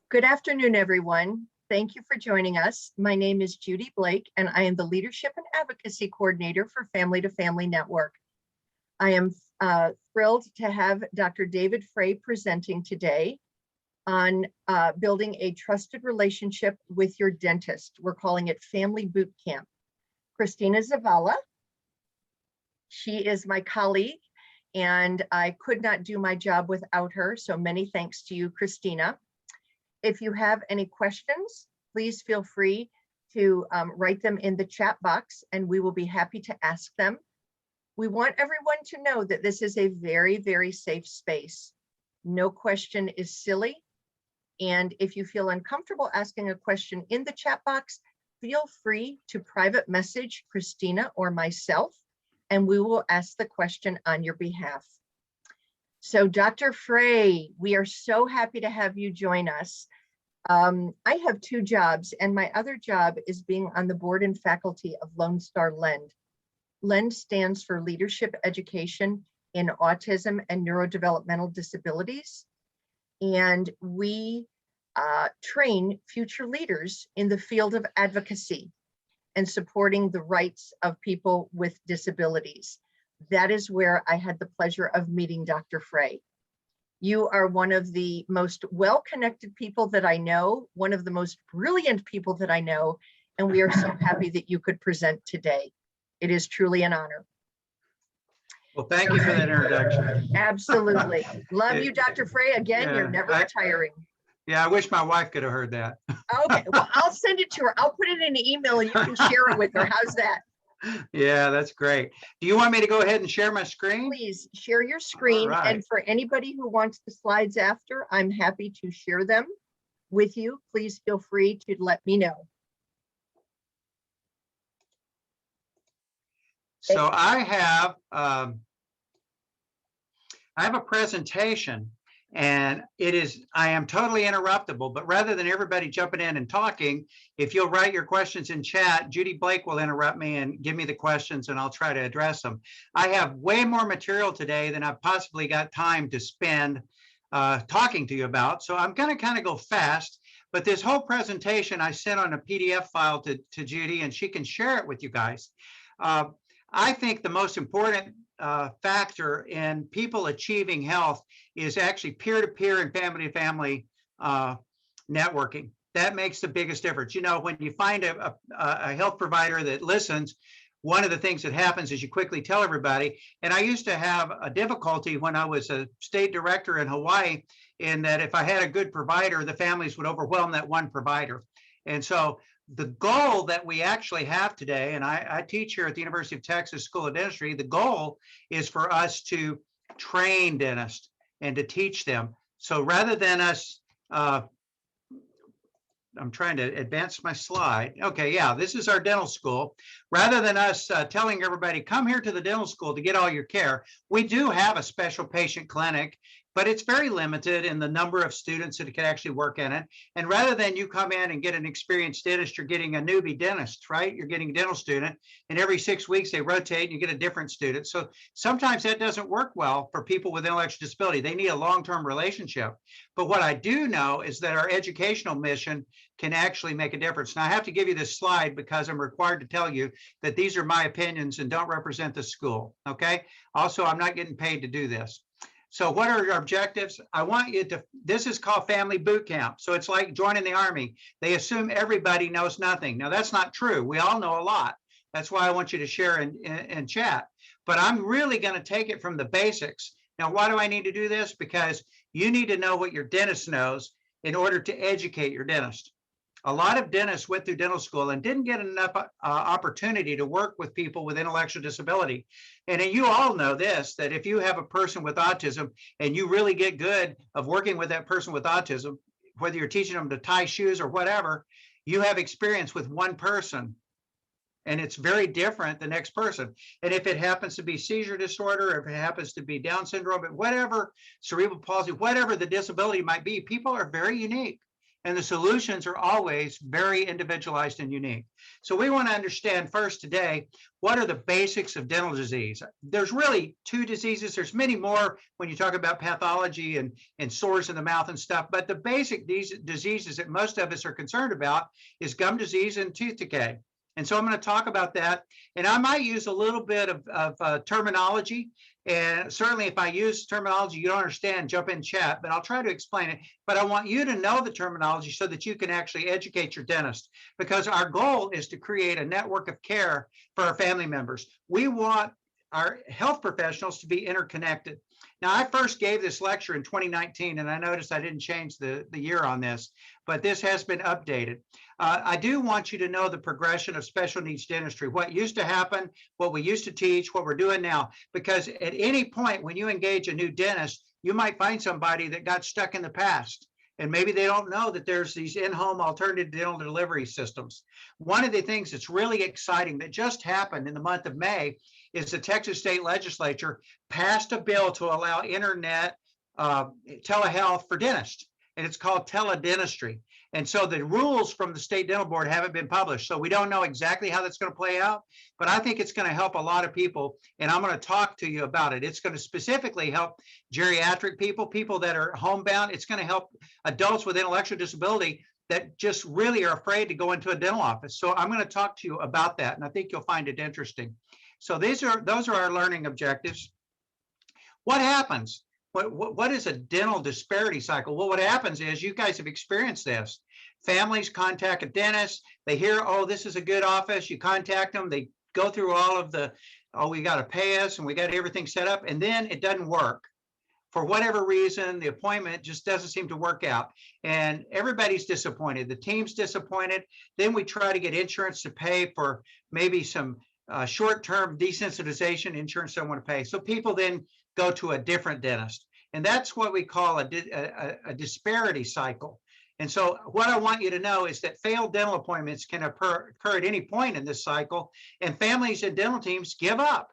Good afternoon, everyone. Thank you for joining us. My name is Judy Blake, and I am the Leadership and Advocacy Coordinator for Family to Family Network. I am thrilled to have Dr. David Fray presenting today on building a trusted relationship with your dentist. We're calling it Family Boot Camp. Christina Zavala, she is my colleague, and I could not do my job without her, so many thanks to you, Christina. If you have any questions, please feel free to write them in the chat box and we will be happy to ask them. We want everyone to know that this is a very, very safe space. No question is silly. And if you feel uncomfortable asking a question in the chat box, feel free to private message Christina or myself, and we will ask the question on your behalf. So Dr. Fray, we are so happy to have you join us. I have two jobs, and my other job is being on the board and faculty of Lone Star LEND. LEND stands for Leadership Education in Autism and Neurodevelopmental Disabilities. And we train future leaders in the field of advocacy and supporting the rights of people with disabilities. That is where I had the pleasure of meeting Dr. Fray. You are one of the most well-connected people that I know, one of the most brilliant people that I know, and we are so happy that you could present today. It is truly an honor. Well, thank you for that introduction. Absolutely. Love you, Dr. Fray. Again, you're never retiring. Yeah, I wish my wife could have heard that. Okay, well, I'll send it to her. I'll put it in an email and you can share it with her. How's that? Yeah, that's great. Do you want me to go ahead and share my screen? Please share your screen. Right. And for anybody who wants the slides after, I'm happy to share them with you. Please feel free to let me know. So I have a presentation, and I am totally interruptible, but rather than everybody jumping in and talking, if you'll write your questions in chat, Judy Blake will interrupt me and give me the questions and I'll try to address them. I have way more material today than I've possibly got time to spend talking to you about. So I'm gonna kind of go fast, but this whole presentation I sent on a PDF file to Judy, and she can share it with you guys. I think the most important factor in people achieving health is actually peer-to-peer and family-to-family networking. That makes the biggest difference. You know, when you find a health provider that listens, one of the things that happens is you quickly tell everybody. And I used to have a difficulty when I was a state director in Hawaii, in that if I had a good provider, the families would overwhelm that one provider. And so the goal that we actually have today, and I teach here at the University of Texas School of Dentistry, the goal is for us to train dentists and to teach them. So rather than us, I'm trying to advance my slide. Okay, yeah, this is our dental school. Rather than us telling everybody, come here to the dental school to get all your care, we do have a special patient clinic, but it's very limited in the number of students that can actually work in it. And rather than you come in and get an experienced dentist, you're getting a newbie dentist, right? You're getting a dental student, and every 6 weeks they rotate and you get a different student. So sometimes that doesn't work well for people with intellectual disability. They need a long-term relationship. But what I do know is that our educational mission can actually make a difference. Now I have to give you this slide because I'm required to tell you that these are my opinions and don't represent the school, okay? Also, I'm not getting paid to do this. So what are your objectives? I want you to, this is called Family Boot Camp. So it's like joining the Army. They assume everybody knows nothing. Now that's not true. We all know a lot. That's why I want you to share in chat. But I'm really going to take it from the basics. Now, why do I need to do this? Because you need to know what your dentist knows in order to educate your dentist. A lot of dentists went through dental school and didn't get enough opportunity to work with people with intellectual disability. And you all know this, that if you have a person with autism and you really get good of working with that person with autism, whether you're teaching them to tie shoes or whatever, you have experience with one person. And it's very different the next person. And if it happens to be seizure disorder, if it happens to be Down syndrome, whatever, cerebral palsy, whatever the disability might be, people are very unique. and the solutions are always very individualized and unique. So we want to understand first today, what are the basics of dental disease? There's really two diseases. There's many more when you talk about pathology and sores in the mouth and stuff, but the basic diseases that most of us are concerned about is gum disease and tooth decay. And so I'm going to talk about that. And I might use a little bit of terminology. And certainly if I use terminology you don't understand, jump in chat, but I'll try to explain it. But I want you to know the terminology so that you can actually educate your dentist, because our goal is to create a network of care for our family members. We want our health professionals to be interconnected. Now, I first gave this lecture in 2019, and I noticed I didn't change the year on this, but this has been updated. I do want you to know the progression of special needs dentistry, what used to happen, what we used to teach, what we're doing now, because at any point when you engage a new dentist, you might find somebody that got stuck in the past. And maybe they don't know that there's these in-home alternative dental delivery systems. One of the things that's really exciting that just happened in the month of May is the Texas State Legislature passed a bill to allow internet telehealth for dentists, and it's called teledentistry. And so the rules from the State Dental Board haven't been published, so we don't know exactly how that's going to play out, but I think it's going to help a lot of people, and I'm going to talk to you about it. It's going to specifically help geriatric people, people that are homebound. It's going to help adults with intellectual disability that just really are afraid to go into a dental office. So I'm going to talk to you about that, and I think you'll find it interesting. So those are our learning objectives. What happens? What is a dental disparity cycle? Well, what happens is, you guys have experienced this. Families contact a dentist. They hear, oh, this is a good office. You contact them. They go through all of the, oh, we got to pay us and we got everything set up. And then it doesn't work. For whatever reason, the appointment just doesn't seem to work out. And everybody's disappointed. The team's disappointed. Then we try to get insurance to pay for maybe some short-term desensitization. Insurance don't want to pay. So people then go to a different dentist. And that's what we call a disparity cycle. And so what I want you to know is that failed dental appointments can occur at any point in this cycle, and families and dental teams give up.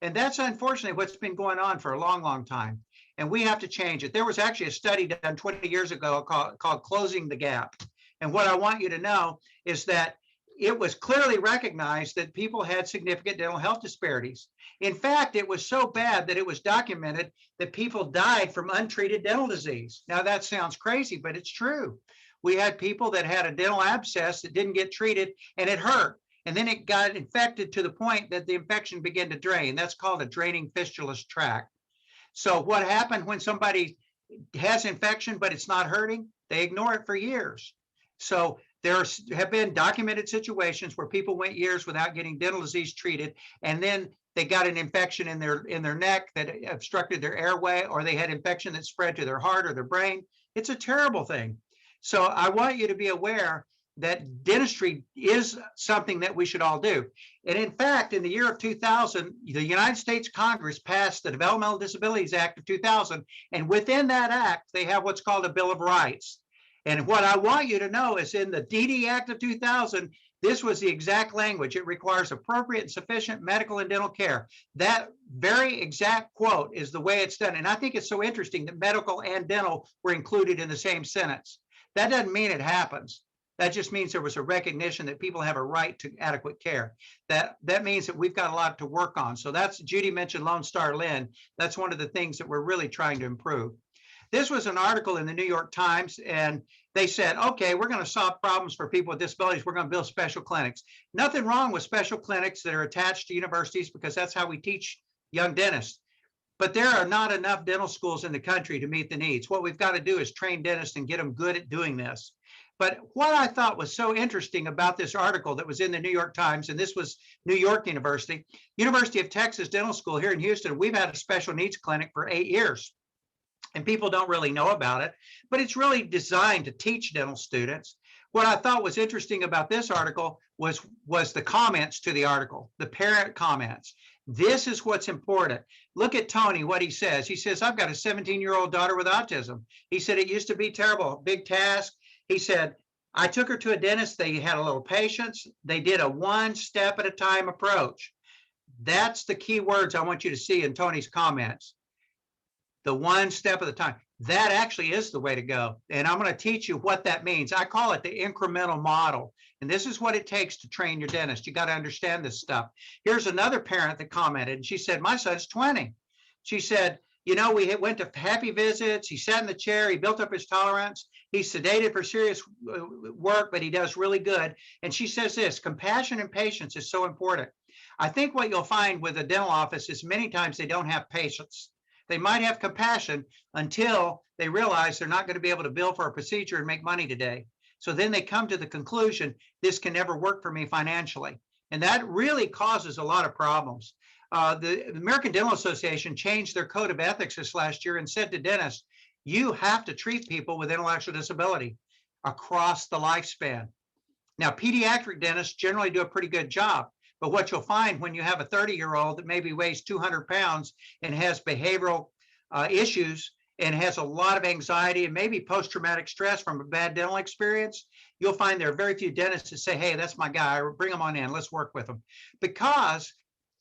And that's unfortunately what's been going on for a long, long time. And we have to change it. There was actually a study done 20 years ago called Closing the Gap. And what I want you to know is that it was clearly recognized that people had significant dental health disparities. In fact, it was so bad that it was documented that people died from untreated dental disease. Now, that sounds crazy, but it's true. We had people that had a dental abscess that didn't get treated, and it hurt. And then it got infected to the point that the infection began to drain. That's called a draining fistulous tract. So what happened when somebody has infection, but it's not hurting? They ignore it for years. So there have been documented situations where people went years without getting dental disease treated, and then they got an infection in their neck that obstructed their airway, or they had infection that spread to their heart or their brain. It's a terrible thing. So I want you to be aware that dentistry is something that we should all do. And in fact, in the year of 2000, the United States Congress passed the Developmental Disabilities Act of 2000. And within that act, they have what's called a Bill of Rights. And what I want you to know is, in the DD Act of 2000, this was the exact language. It requires appropriate and sufficient medical and dental care. That very exact quote is the way it's done. And I think it's so interesting that medical and dental were included in the same sentence. That doesn't mean it happens. That just means there was a recognition that people have a right to adequate care. That means that we've got a lot to work on. So that's, Judy mentioned Lone Star Lynn. That's one of the things that we're really trying to improve. This was an article in the New York Times, and they said, okay, we're going to solve problems for people with disabilities. We're going to build special clinics. Nothing wrong with special clinics that are attached to universities, because that's how we teach young dentists. But there are not enough dental schools in the country to meet the needs. What we've got to do is train dentists and get them good at doing this. But what I thought was so interesting about this article that was in the New York Times, and this was New York University, University of Texas Dental School here in Houston, we've had a special needs clinic for 8 years. And people don't really know about it, but it's really designed to teach dental students. What I thought was interesting about this article was the comments to the article, the parent comments. This is what's important. Look at Tony, what he says. He says, I've got a 17-year-old daughter with autism. He said, it used to be terrible, big task. He said, I took her to a dentist. They had a little patience. They did a one step at a time approach. That's the key words I want you to see in Tony's comments. the one step at a time. That actually is the way to go. And I'm going to teach you what that means. I call it the incremental model. And this is what it takes to train your dentist. You got to understand this stuff. Here's another parent that commented, and she said, my son's 20. She said, you know, we went to happy visits. He sat in the chair. He built up his tolerance. He's sedated for serious work, but he does really good. And she says this, compassion and patience is so important. I think what you'll find with a dental office is many times they don't have patience. They might have compassion until they realize they're not going to be able to bill for a procedure and make money today. So then they come to the conclusion, this can never work for me financially. And that really causes a lot of problems. The American Dental Association changed their code of ethics this last year and said to dentists, you have to treat people with intellectual disability across the lifespan. Now, pediatric dentists generally do a pretty good job, but what you'll find when you have a 30-year-old that maybe weighs 200 pounds and has behavioral issues and has a lot of anxiety and maybe post-traumatic stress from a bad dental experience, you'll find there are very few dentists that say, hey, that's my guy, bring him on in, let's work with him. Because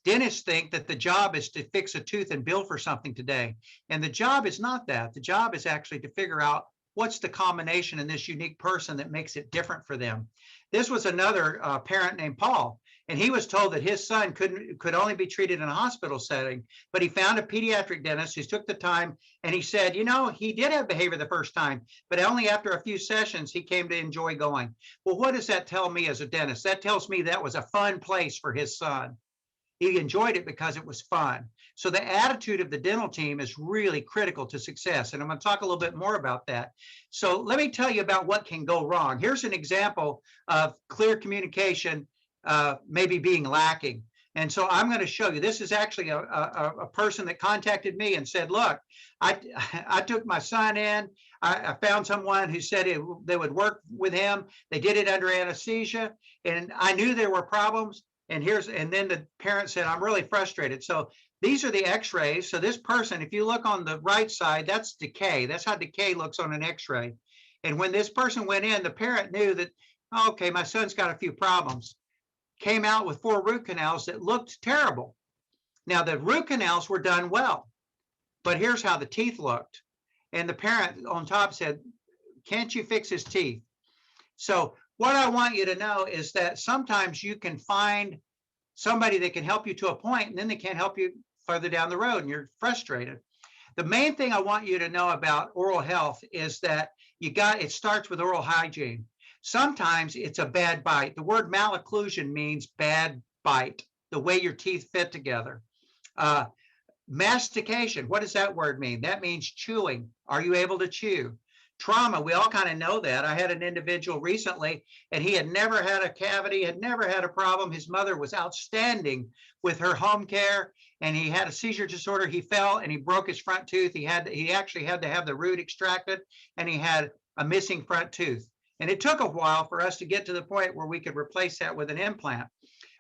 dentists think that the job is to fix a tooth and bill for something today. And the job is not that. The job is actually to figure out what's the combination in this unique person that makes it different for them. This was another parent named Paul, and he was told that his son could only be treated in a hospital setting, but he found a pediatric dentist who took the time, and he said, you know, he did have behavior the first time, but only after a few sessions he came to enjoy going. Well, what does that tell me as a dentist? That tells me that was a fun place for his son. He enjoyed it because it was fun. So the attitude of the dental team is really critical to success. And I'm going to talk a little bit more about that. So let me tell you about what can go wrong. Here's an example of clear communication maybe being lacking. And so I'm going to show you, this is actually a person that contacted me and said, look, I took my son in. I found someone who said they would work with him. They did it under anesthesia. And I knew there were problems. And then the parent said, I'm really frustrated. So these are the x-rays. So this person, if you look on the right side, that's decay. That's how decay looks on an x-ray. And when this person went in, the parent knew that, okay, my son's got a few problems. Came out with 4 root canals that looked terrible. Now the root canals were done well, but here's how the teeth looked. And the parent on top said, can't you fix his teeth? So what I want you to know is that sometimes you can find somebody that can help you to a point, and then they can't help you further down the road, and you're frustrated. The main thing I want you to know about oral health is that it starts with oral hygiene. Sometimes it's a bad bite. The word malocclusion means bad bite, the way your teeth fit together. Mastication, what does that word mean? That means chewing. Are you able to chew? Trauma, we all kind of know that. I had an individual recently, and he had never had a cavity, had never had a problem. His mother was outstanding with her home care, and he had a seizure disorder. He fell and he broke his front tooth. He actually had to have the root extracted, and he had a missing front tooth. And it took a while for us to get to the point where we could replace that with an implant.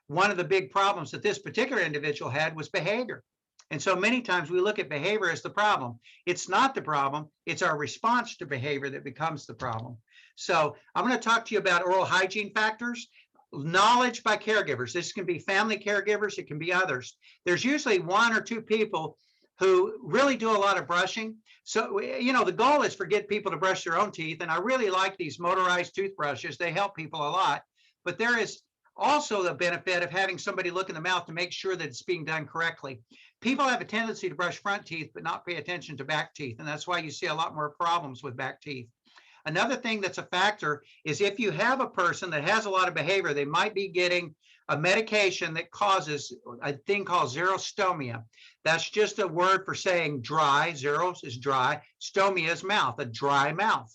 One of the big problems that this particular individual had was behavior. And so many times we look at behavior as the problem. It's not the problem. It's our response to behavior that becomes the problem. So I'm going to talk to you about oral hygiene factors. Knowledge by caregivers. This can be family caregivers. It can be others. There's usually 1 or 2 people who really do a lot of brushing. So, you know, the goal is for get people to brush their own teeth. And I really like these motorized toothbrushes. They help people a lot. But there is also the benefit of having somebody look in the mouth to make sure that it's being done correctly. People have a tendency to brush front teeth, but not pay attention to back teeth. And that's why you see a lot more problems with back teeth. Another thing that's a factor is if you have a person that has a lot of behavior, they might be getting a medication that causes a thing called xerostomia. That's just a word for saying dry. Xeros is dry. Stomia is mouth, a dry mouth.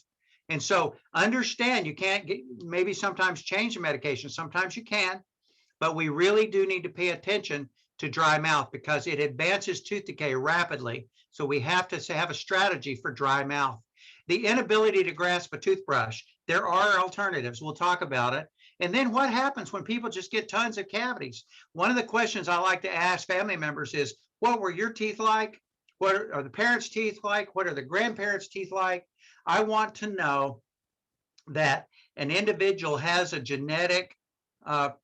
And so understand you can't maybe sometimes change the medication. Sometimes you can, but we really do need to pay attention to dry mouth because it advances tooth decay rapidly. So we have to have a strategy for dry mouth. The inability to grasp a toothbrush. There are alternatives. We'll talk about it. And then what happens when people just get tons of cavities? One of the questions I like to ask family members is, what were your teeth like? What are the parents' teeth like? What are the grandparents' teeth like? I want to know that an individual has a genetic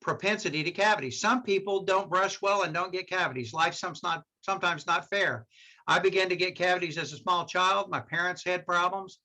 propensity to cavities. Some people don't brush well and don't get cavities. Life's sometimes not fair. I began to get cavities as a small child. My parents had problems.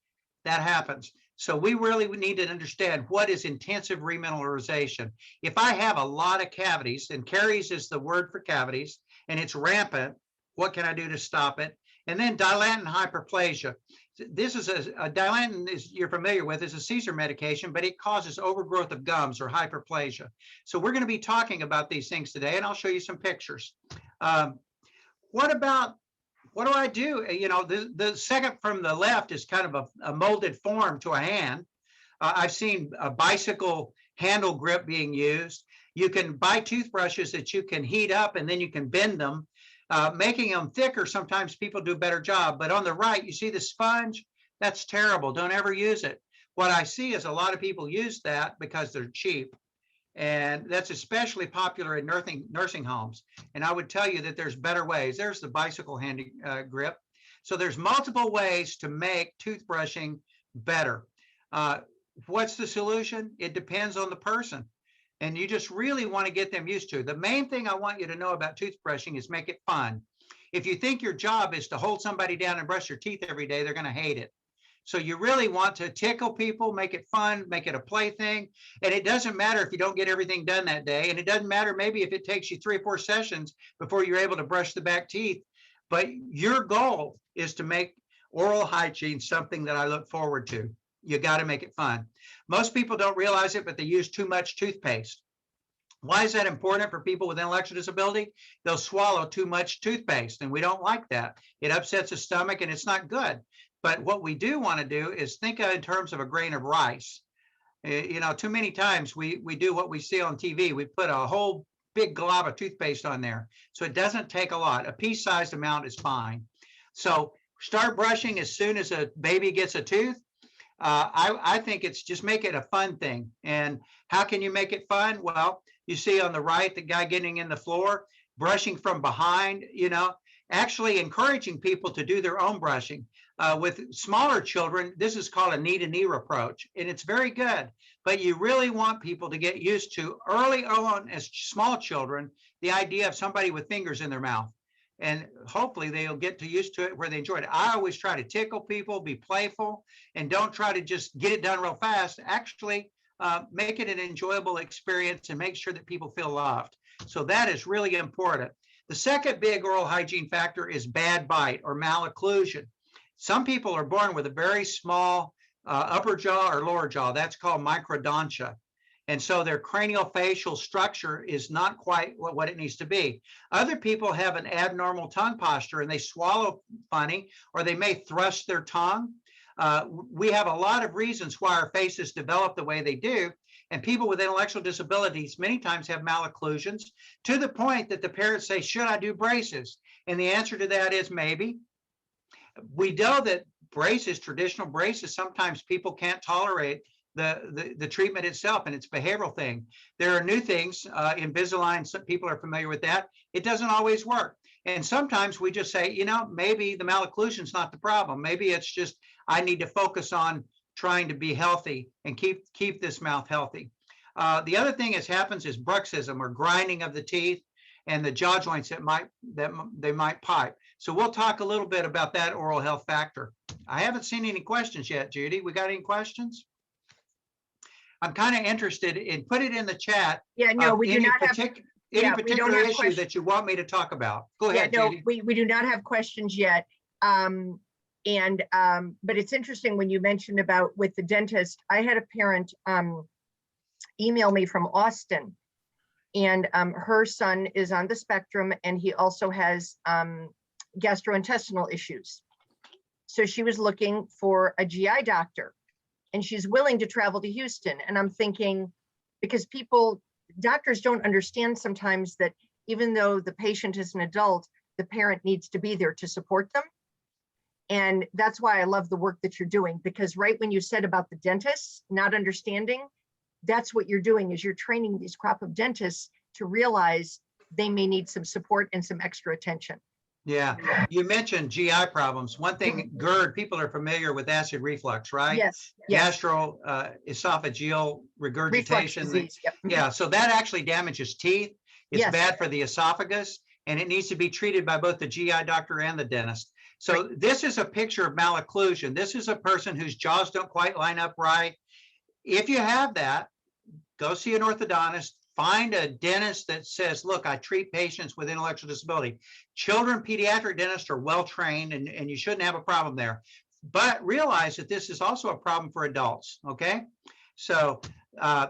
That happens. So we really need to understand what is intensive remineralization. If I have a lot of cavities, and caries is the word for cavities, and it's rampant, what can I do to stop it? And then dilantin hyperplasia. This is a dilantin, is you're familiar with, is a Caesar medication, but it causes overgrowth of gums or hyperplasia. So we're going to be talking about these things today, and I'll show you some pictures. What do I do? You know, the second from the left is kind of a molded form to a hand. I've seen a bicycle handle grip being used. You can buy toothbrushes that you can heat up and then you can bend them. Making them thicker, sometimes people do a better job. But on the right, you see the sponge? That's terrible. Don't ever use it. What I see is a lot of people use that because they're cheap. And that's especially popular in nursing homes. And I would tell you that there's better ways. There's the bicycle hand grip. So there's multiple ways to make toothbrushing better. What's the solution? It depends on the person. And you just really want to get them used to. The main thing I want you to know about toothbrushing is make it fun. If you think your job is to hold somebody down and brush your teeth every day, they're going to hate it. So you really want to tickle people, make it fun, make it a plaything. And it doesn't matter if you don't get everything done that day. And it doesn't matter maybe if it takes you 3 or 4 sessions before you're able to brush the back teeth. But your goal is to make oral hygiene something that I look forward to. You got to make it fun. Most people don't realize it, but they use too much toothpaste. Why is that important for people with intellectual disability? They'll swallow too much toothpaste, and we don't like that. It upsets the stomach, and it's not good. But what we do want to do is think in terms of a grain of rice. You know, too many times we do what we see on TV. We put a whole big glob of toothpaste on there. So it doesn't take a lot. A pea-sized amount is fine. So start brushing as soon as a baby gets a tooth. I think it's just make it a fun thing. And how can you make it fun? Well, you see on the right, the guy getting in the floor, brushing from behind, you know, actually encouraging people to do their own brushing. With smaller children, this is called a knee-to-knee approach, and it's very good. But you really want people to get used to early on as small children, the idea of somebody with fingers in their mouth. And hopefully they'll get used to it where they enjoy it. I always try to tickle people, be playful, and don't try to just get it done real fast. Actually, make it an enjoyable experience and make sure that people feel loved. So that is really important. The second big oral hygiene factor is bad bite or malocclusion. Some people are born with a very small upper jaw or lower jaw. That's called microdontia. And so their craniofacial structure is not quite what it needs to be. Other people have an abnormal tongue posture and they swallow funny, or they may thrust their tongue. We have a lot of reasons why our faces develop the way they do. And people with intellectual disabilities many times have malocclusions to the point that the parents say, should I do braces? And the answer to that is maybe. We know that braces, traditional braces, sometimes people can't tolerate the treatment itself, and it's a behavioral thing. There are new things, Invisalign, some people are familiar with that. It doesn't always work. And sometimes we just say, you know, maybe the malocclusion is not the problem. Maybe it's just, I need to focus on trying to be healthy and keep this mouth healthy. The other thing that happens is bruxism, or grinding of the teeth and the jaw joints that they might pipe. So we'll talk a little bit about that oral health factor. I haven't seen any questions yet, Judy. We got any questions? I'm kind of interested in, put it in the chat. Yeah, no, we do not have any particular issue that you want me to talk about. Go ahead, no, Judy. we do not have questions yet. But it's interesting when you mentioned about with the dentist. I had a parent email me from Austin, and her son is on the spectrum, and he also has gastrointestinal issues. So she was looking for a GI doctor, and she's willing to travel to Houston. And I'm thinking, because doctors don't understand sometimes that even though the patient is an adult, the parent needs to be there to support them. And that's why I love the work that you're doing, because right when you said about the dentists not understanding, that's what you're doing, is you're training these crop of dentists to realize they may need some support and some extra attention. Yeah, you mentioned GI problems. One thing, GERD, people are familiar with acid reflux, right? Yes. Gastroesophageal regurgitation. Disease, yep. Yeah, so that actually damages teeth. It's bad for the esophagus, and it needs to be treated by both the GI doctor and the dentist. So this is a picture of malocclusion. This is a person whose jaws don't quite line up right. If you have that, go see an orthodontist. Find a dentist that says, look, I treat patients with intellectual disability. Children pediatric dentists are well trained, and you shouldn't have a problem there. But realize that this is also a problem for adults, okay? So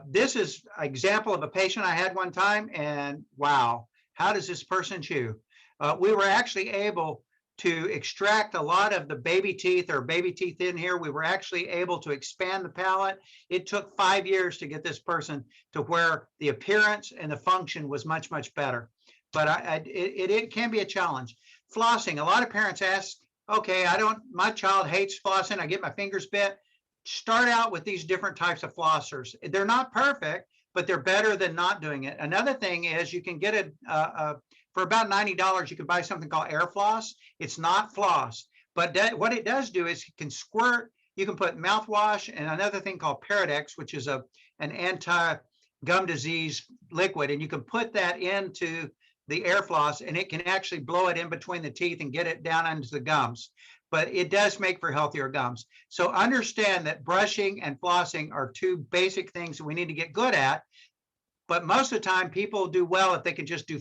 this is an example of a patient I had one time, and wow, how does this person chew? We were actually able to extract a lot of the baby teeth in here. We were actually able to expand the palate. It took 5 years to get this person to where the appearance and the function was much, much better. But it can be a challenge. Flossing, a lot of parents ask, okay, my child hates flossing. I get my fingers bit. Start out with these different types of flossers. They're not perfect, but they're better than not doing it. Another thing is you can get for about $90, you can buy something called air floss. It's not floss, but what it does do is you can squirt, you can put mouthwash and another thing called Paradex, which is an anti-gum disease liquid, and you can put that into the air floss and it can actually blow it in between the teeth and get it down into the gums. But it does make for healthier gums. So understand that brushing and flossing are two basic things that we need to get good at. But most of the time, people do well if they can just do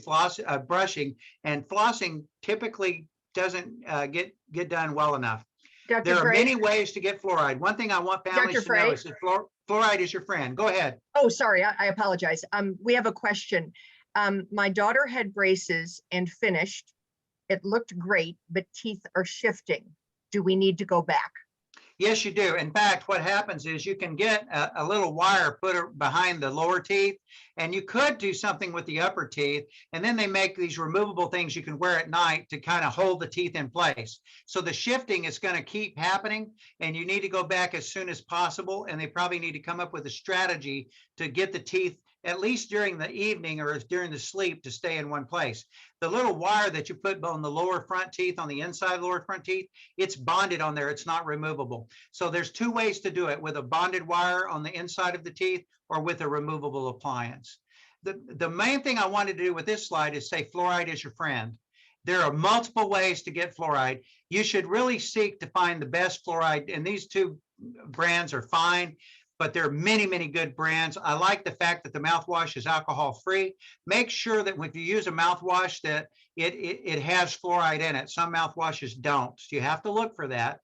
brushing, and flossing typically doesn't get done well enough. There are many ways to get fluoride. One thing I want families to know is that fluoride is your friend. Go ahead. Oh, sorry, I apologize. We have a question. My daughter had braces and finished. It looked great, but teeth are shifting. Do we need to go back? Yes, you do. In fact, what happens is you can get a little wire put behind the lower teeth, and you could do something with the upper teeth, and then they make these removable things you can wear at night to kind of hold the teeth in place. So the shifting is going to keep happening, and you need to go back as soon as possible, and they probably need to come up with a strategy to get the teeth, at least during the evening or during the sleep, to stay in one place. The little wire that you put on the lower front teeth, on the inside of the lower front teeth, it's bonded on there. It's not removable. So there's two ways to do it, with a bonded wire on the inside of the teeth or with a removable appliance. The main thing I wanted to do with this slide is say fluoride is your friend. There are multiple ways to get fluoride. You should really seek to find the best fluoride, and these two brands are fine, but there are many, many good brands. I like the fact that the mouthwash is alcohol-free. Make sure that when you use a mouthwash that it has fluoride in it. Some mouthwashes don't, so you have to look for that.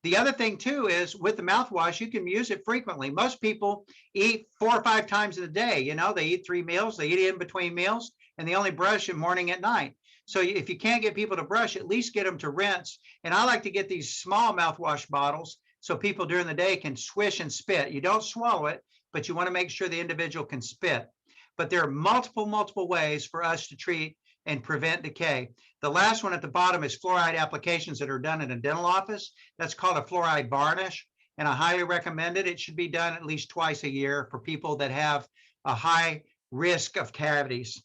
The other thing too is with the mouthwash, you can use it frequently. Most people eat 4 or 5 times a day. You know, they eat 3 meals, they eat in between meals, and they only brush in morning at night. So if you can't get people to brush, at least get them to rinse. And I like to get these small mouthwash bottles so people during the day can swish and spit. You don't swallow it, but you want to make sure the individual can spit. But there are multiple ways for us to treat and prevent decay. The last one at the bottom is fluoride applications that are done in a dental office. That's called a fluoride varnish, and I highly recommend it. It should be done at least twice a year for people that have a high risk of cavities.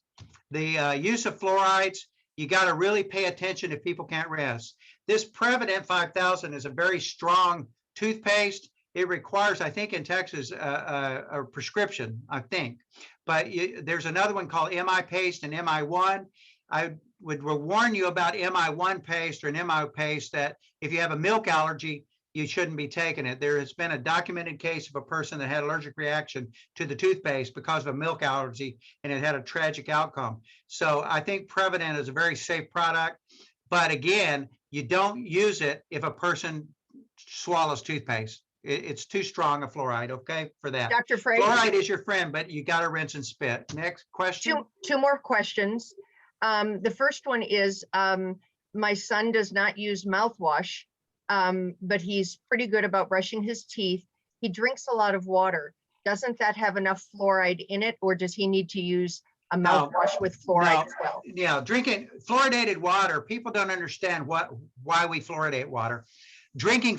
The use of fluorides, you got to really pay attention if people can't rinse. This Prevident 5000 is a very strong toothpaste. It requires, I think in Texas, a prescription, I think. But there's another one called MI paste and MI1. I would warn you about MI1 paste or an MI paste that if you have a milk allergy, you shouldn't be taking it. There has been a documented case of a person that had allergic reaction to the toothpaste because of a milk allergy, and it had a tragic outcome. So I think Prevident is a very safe product. But again, you don't use it if a person swallows toothpaste. It's too strong a fluoride, okay, for that. Dr. Fray, fluoride is your friend, but you got to rinse and spit. Next question. Two more questions. The first one is, my son does not use mouthwash, but he's pretty good about brushing his teeth. He drinks a lot of water. Doesn't that have enough fluoride in it, or does he need to use a mouthwash with fluoride as well? Yeah, drinking fluoridated water, people don't understand why we fluoridate water. Drinking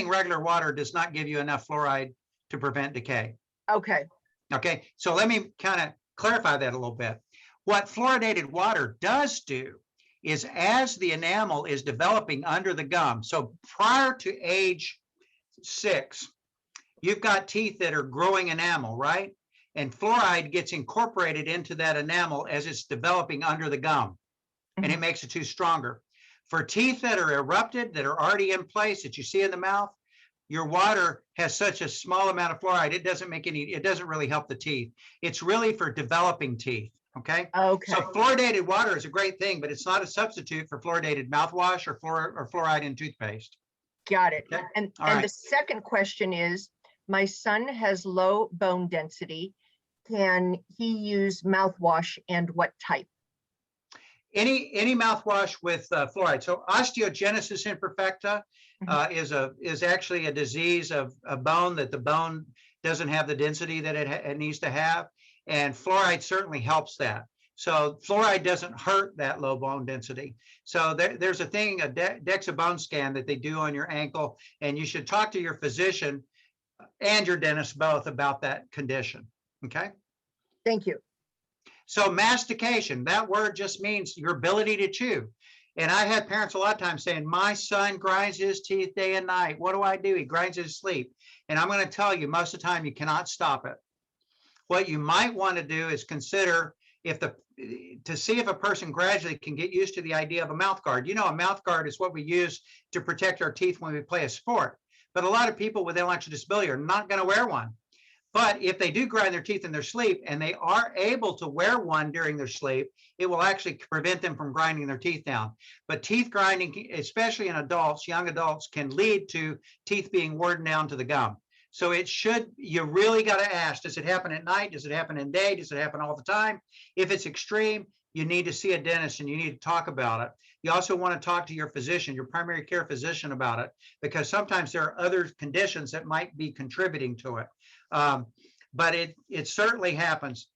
regular water does not give you enough fluoride to prevent decay. Okay. Okay, so let me kind of clarify that a little bit. What fluoridated water does do is, as the enamel is developing under the gum, so prior to age 6, you've got teeth that are growing enamel, right? And fluoride gets incorporated into that enamel as it's developing under the gum, and it makes the tooth stronger. For teeth that are erupted, that are already in place, that you see in the mouth, your water has such a small amount of fluoride, it doesn't really help the teeth. It's really for developing teeth, okay? Okay, So fluoridated water is a great thing, but it's not a substitute for fluoridated mouthwash or fluoride in toothpaste. got it. Okay. And All the right. second question is, my son has low bone density. Can he use mouthwash, and what type? Any mouthwash with fluoride. So osteogenesis imperfecta is actually a disease of a bone, that the bone doesn't have the density that it needs to have, and fluoride certainly helps that. So fluoride doesn't hurt that low bone density. So there's a thing, a DEXA bone scan that they do on your ankle, and you should talk to your physician and your dentist both about that condition. Okay. Thank you. So mastication, that word just means your ability to chew. And I had parents a lot of times saying, my son grinds his teeth day and night. What do I do? He grinds his sleep. And I'm going to tell you, most of the time you cannot stop it. What you might want to do is consider to see if a person gradually can get used to the idea of a mouth guard. You know, a mouth guard is what we use to protect our teeth when we play a sport. But a lot of people with intellectual disability are not going to wear one. But if they do grind their teeth in their sleep and they are able to wear one during their sleep, it will actually prevent them from grinding their teeth down. But teeth grinding, especially in adults, young adults, can lead to teeth being worn down to the gum. So you really got to ask, does it happen at night? Does it happen in day? Does it happen all the time? If it's extreme, you need to see a dentist and you need to talk about it. You also want to talk to your physician, your primary care physician, about it, because sometimes there are other conditions that might be contributing to it. But it certainly happens.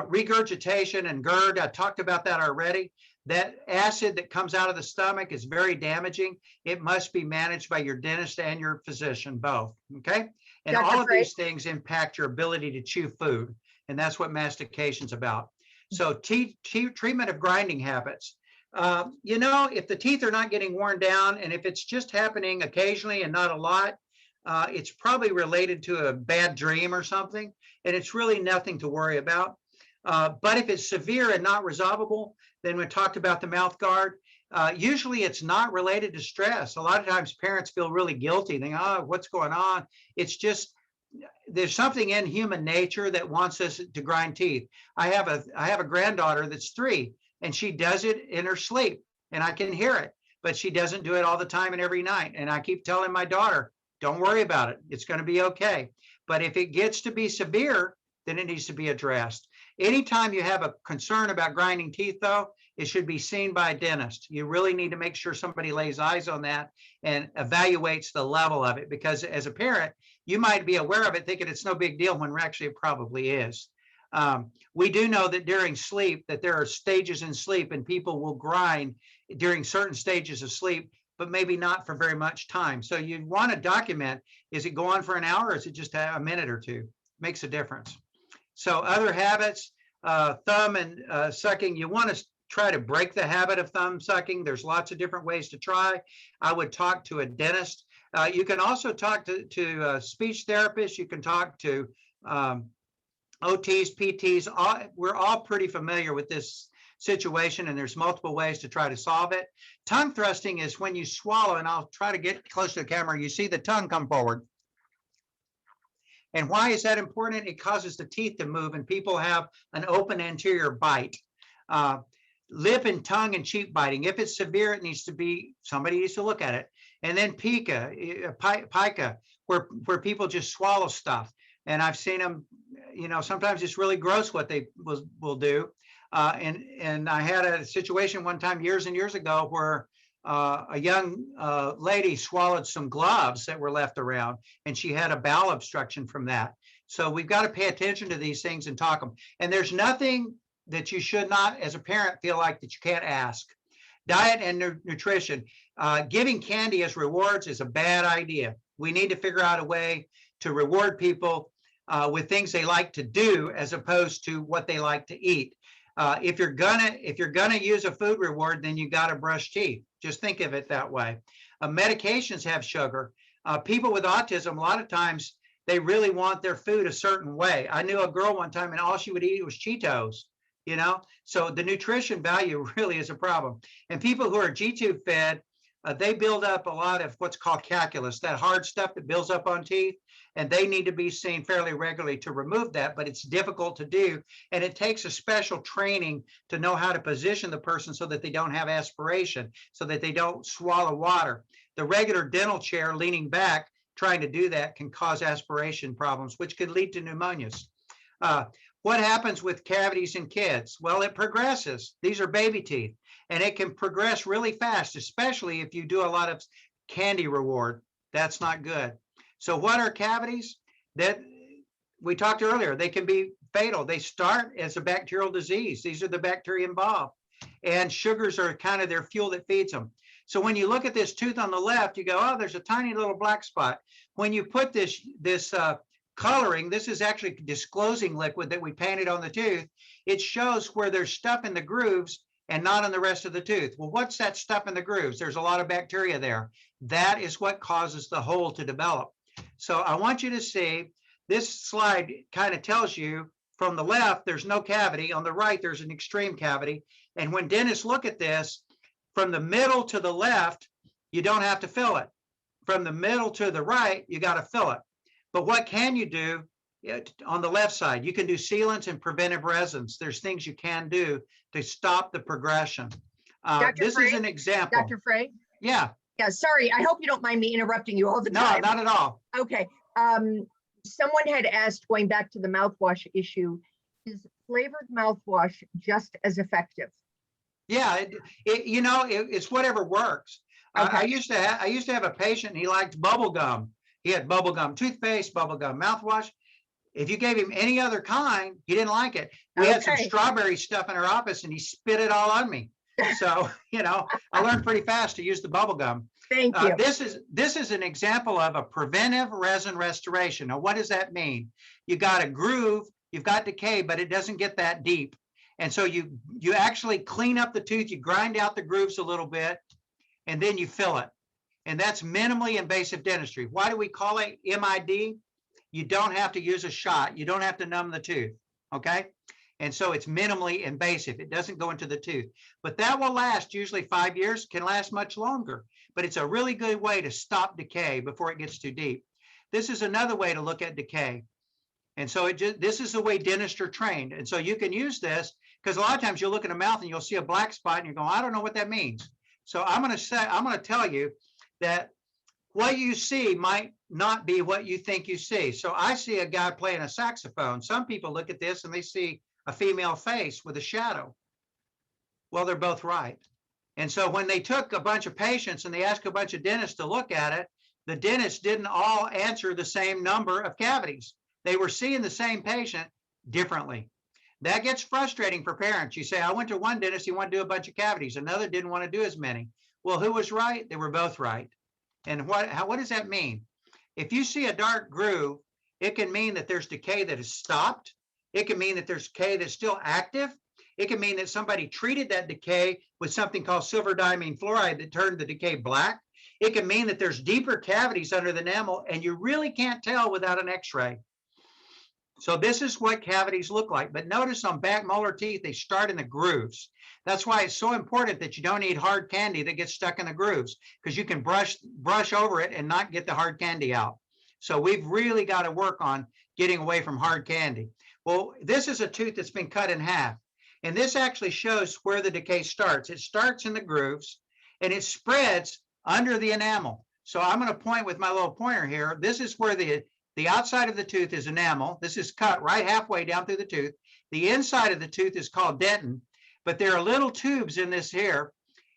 Regurgitation and GERD, I talked about that already. That acid that comes out of the stomach is very damaging. It must be managed by your dentist and your physician both, okay? And Dr. all of Fray? these things impact your ability to chew food, and that's what mastication is about. So treatment of grinding habits. You know, if the teeth are not getting worn down, and if it's just happening occasionally and not a lot, it's probably related to a bad dream or something, and it's really nothing to worry about. But if it's severe and not resolvable, then we talked about the mouth guard. Usually it's not related to stress. A lot of times parents feel really guilty. They think, oh, what's going on? It's just, there's something in human nature that wants us to grind teeth. I have a granddaughter that's 3, and she does it in her sleep, and I can hear it, but she doesn't do it all the time and every night. And I keep telling my daughter, don't worry about it. It's going to be okay. But if it gets to be severe, then it needs to be addressed. Anytime you have a concern about grinding teeth, though, it should be seen by a dentist. You really need to make sure somebody lays eyes on that and evaluates the level of it, because as a parent, you might be aware of it thinking it's no big deal when actually it probably is. We do know that during sleep, that there are stages in sleep, and people will grind during certain stages of sleep, but maybe not for very much time. So you want to document, is it go on for an hour, or is it just a minute or two? Makes a difference. So other habits, thumb and sucking, you want to try to break the habit of thumb sucking. There's lots of different ways to try. I would talk to a dentist. You can also talk to speech therapists. You can talk to OTs, PTs. We're all pretty familiar with this situation, and there's multiple ways to try to solve it. Tongue thrusting is when you swallow, and I'll try to get close to the camera. You see the tongue come forward. And why is that important? It causes the teeth to move, and people have an open anterior bite. Lip and tongue and cheek biting. If it's severe, somebody needs to look at it. And then pica, where people just swallow stuff. And I've seen them, you know, sometimes it's really gross what they will do. And I had a situation one time years and years ago where a young lady swallowed some gloves that were left around, and she had a bowel obstruction from that. So we've got to pay attention to these things and talk them. And there's nothing that you should not, as a parent, feel like that you can't ask. Diet and nutrition. Giving candy as rewards is a bad idea. We need to figure out a way to reward people with things they like to do as opposed to what they like to eat. If you're gonna use a food reward, then you got to brush teeth. Just think of it that way. Medications have sugar. People with autism, a lot of times, they really want their food a certain way. I knew a girl one time, and all she would eat was Cheetos. you know? So the nutrition value really is a problem. And people who are G-tube fed, they build up a lot of what's called calculus, that hard stuff that builds up on teeth, and they need to be seen fairly regularly to remove that, but it's difficult to do. And it takes a special training to know how to position the person so that they don't have aspiration, so that they don't swallow water. The regular dental chair leaning back, trying to do that can cause aspiration problems, which could lead to pneumonias. What happens with cavities in kids? Well, it progresses. These are baby teeth, and it can progress really fast, especially if you do a lot of candy reward. That's not good. So what are cavities? That we talked earlier, they can be fatal. They start as a bacterial disease. These are the bacteria involved, and sugars are kind of their fuel that feeds them. So when you look at this tooth on the left, you go, oh, there's a tiny little black spot. When you put this coloring, this is actually disclosing liquid that we painted on the tooth. It shows where there's stuff in the grooves and not on the rest of the tooth. Well, what's that stuff in the grooves? There's a lot of bacteria there. That is what causes the hole to develop. So I want you to see, this slide kind of tells you from the left, there's no cavity. On the right, there's an extreme cavity. And when dentists look at this, from the middle to the left, you don't have to fill it. From the middle to the right, you got to fill it. But what can you do on the left side? You can do sealants and preventive resins. There's things you can do to stop the progression. This Fray, is an example. Dr. Fray? Yeah. Yeah, sorry. I hope you don't mind me interrupting you all the time. No, not at all. Okay. Someone had asked, going back to the mouthwash issue, is flavored mouthwash just as effective? Yeah, it's whatever works. Okay. I used to have a patient, he liked bubble gum. He had bubble gum toothpaste, bubble gum mouthwash. If you gave him any other kind, he didn't like it. We had some strawberry stuff in our office and he spit it all on me. So, I learned pretty fast to use the bubble gum. Thank you. This is an example of a preventive resin restoration. Now, what does that mean? You got a groove, you've got decay, but it doesn't get that deep. And so you actually clean up the tooth, you grind out the grooves a little bit, and then you fill it. And that's minimally invasive dentistry. Why do we call it MID? You don't have to use a shot. You don't have to numb the tooth, okay? And so it's minimally invasive. It doesn't go into the tooth. But that will last usually 5 years, can last much longer. But it's a really good way to stop decay before it gets too deep. This is another way to look at decay. And so this is the way dentists are trained. And so you can use this because a lot of times you'll look in a mouth and you'll see a black spot and you're going, I don't know what that means. So I'm going to tell you that what you see might not be what you think you see. So I see a guy playing a saxophone. Some people look at this and they see a female face with a shadow. Well, they're both right. And so when they took a bunch of patients and they asked a bunch of dentists to look at it, the dentists didn't all answer the same number of cavities. They were seeing the same patient differently. That gets frustrating for parents. You say, I went to one dentist, he wanted to do a bunch of cavities. Another didn't want to do as many. Well, who was right? They were both right. And what does that mean? If you see a dark groove, it can mean that there's decay that has stopped. It can mean that there's decay that's still active. It can mean that somebody treated that decay with something called silver diamine fluoride that turned the decay black. It can mean that there's deeper cavities under the enamel and you really can't tell without an x-ray. So this is what cavities look like. But notice on back molar teeth, they start in the grooves. That's why it's so important that you don't eat hard candy that gets stuck in the grooves, because you can brush over it and not get the hard candy out. So we've really got to work on getting away from hard candy. Well, this is a tooth that's been cut in half. And this actually shows where the decay starts. It starts in the grooves and it spreads under the enamel. So I'm going to point with my little pointer here. This is where the outside of the tooth is enamel. This is cut right halfway down through the tooth. The inside of the tooth is called dentin, but there are little tubes in this here.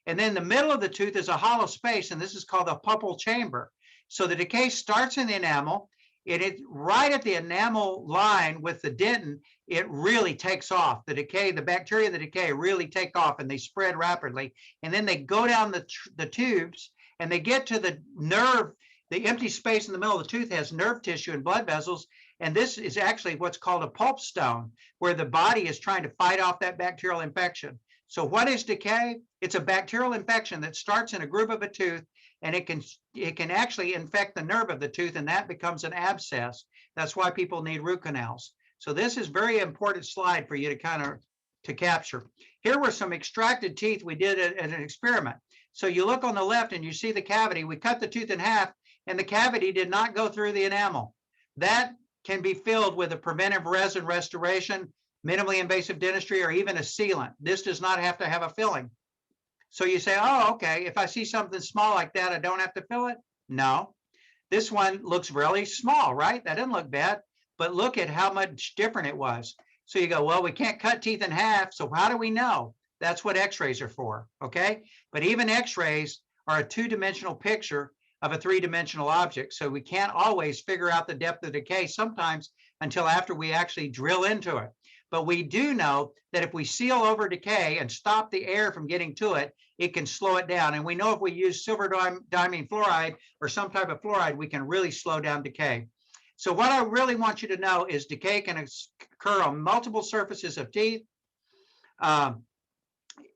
And then the middle of the tooth is a hollow space, and this is called the pulpal chamber. So the decay starts in the enamel. It right at the enamel line with the dentin, it really takes off. The decay, the bacteria, the decay really take off and they spread rapidly. And then they go down the tubes and they get to the nerve. The empty space in the middle of the tooth has nerve tissue and blood vessels. And this is actually what's called a pulp stone, where the body is trying to fight off that bacterial infection. So what is decay? It's a bacterial infection that starts in a groove of a tooth, and it can actually infect the nerve of the tooth, and that becomes an abscess. That's why people need root canals. So this is a very important slide for you to kind of to capture. Here were some extracted teeth we did at an experiment. So you look on the left and you see the cavity. We cut the tooth in half and the cavity did not go through the enamel. That can be filled with a preventive resin restoration, minimally invasive dentistry, or even a sealant. This does not have to have a filling. So you say, oh, okay, if I see something small like that, I don't have to fill it? No. This one looks really small, right? That didn't look bad, but look at how much different it was. So you go, well, we can't cut teeth in half, so how do we know? That's what x-rays are for, okay? But even x-rays are a two-dimensional picture of a three-dimensional object, so we can't always figure out the depth of decay sometimes until after we actually drill into it. But we do know that if we seal over decay and stop the air from getting to it, it can slow it down. And we know if we use silver diamine fluoride or some type of fluoride, we can really slow down decay. So what I really want you to know is decay can occur on multiple surfaces of teeth.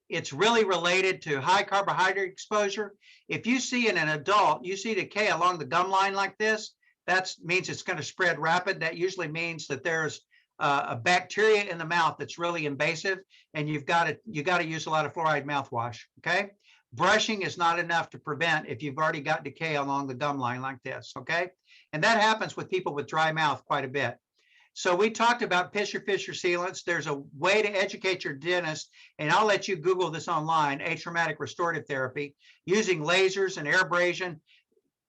It's really related to high carbohydrate exposure. If you see in an adult, you see decay along the gum line like this, that means it's going to spread rapid. That usually means that there's a bacteria in the mouth that's really invasive, and you got to use a lot of fluoride mouthwash. Okay, brushing is not enough to prevent if you've already got decay along the gum line like this. Okay, and that happens with people with dry mouth quite a bit. So we talked about Fisher sealants. There's a way to educate your dentist, and I'll let you Google this online, atraumatic restorative therapy, using lasers and air abrasion,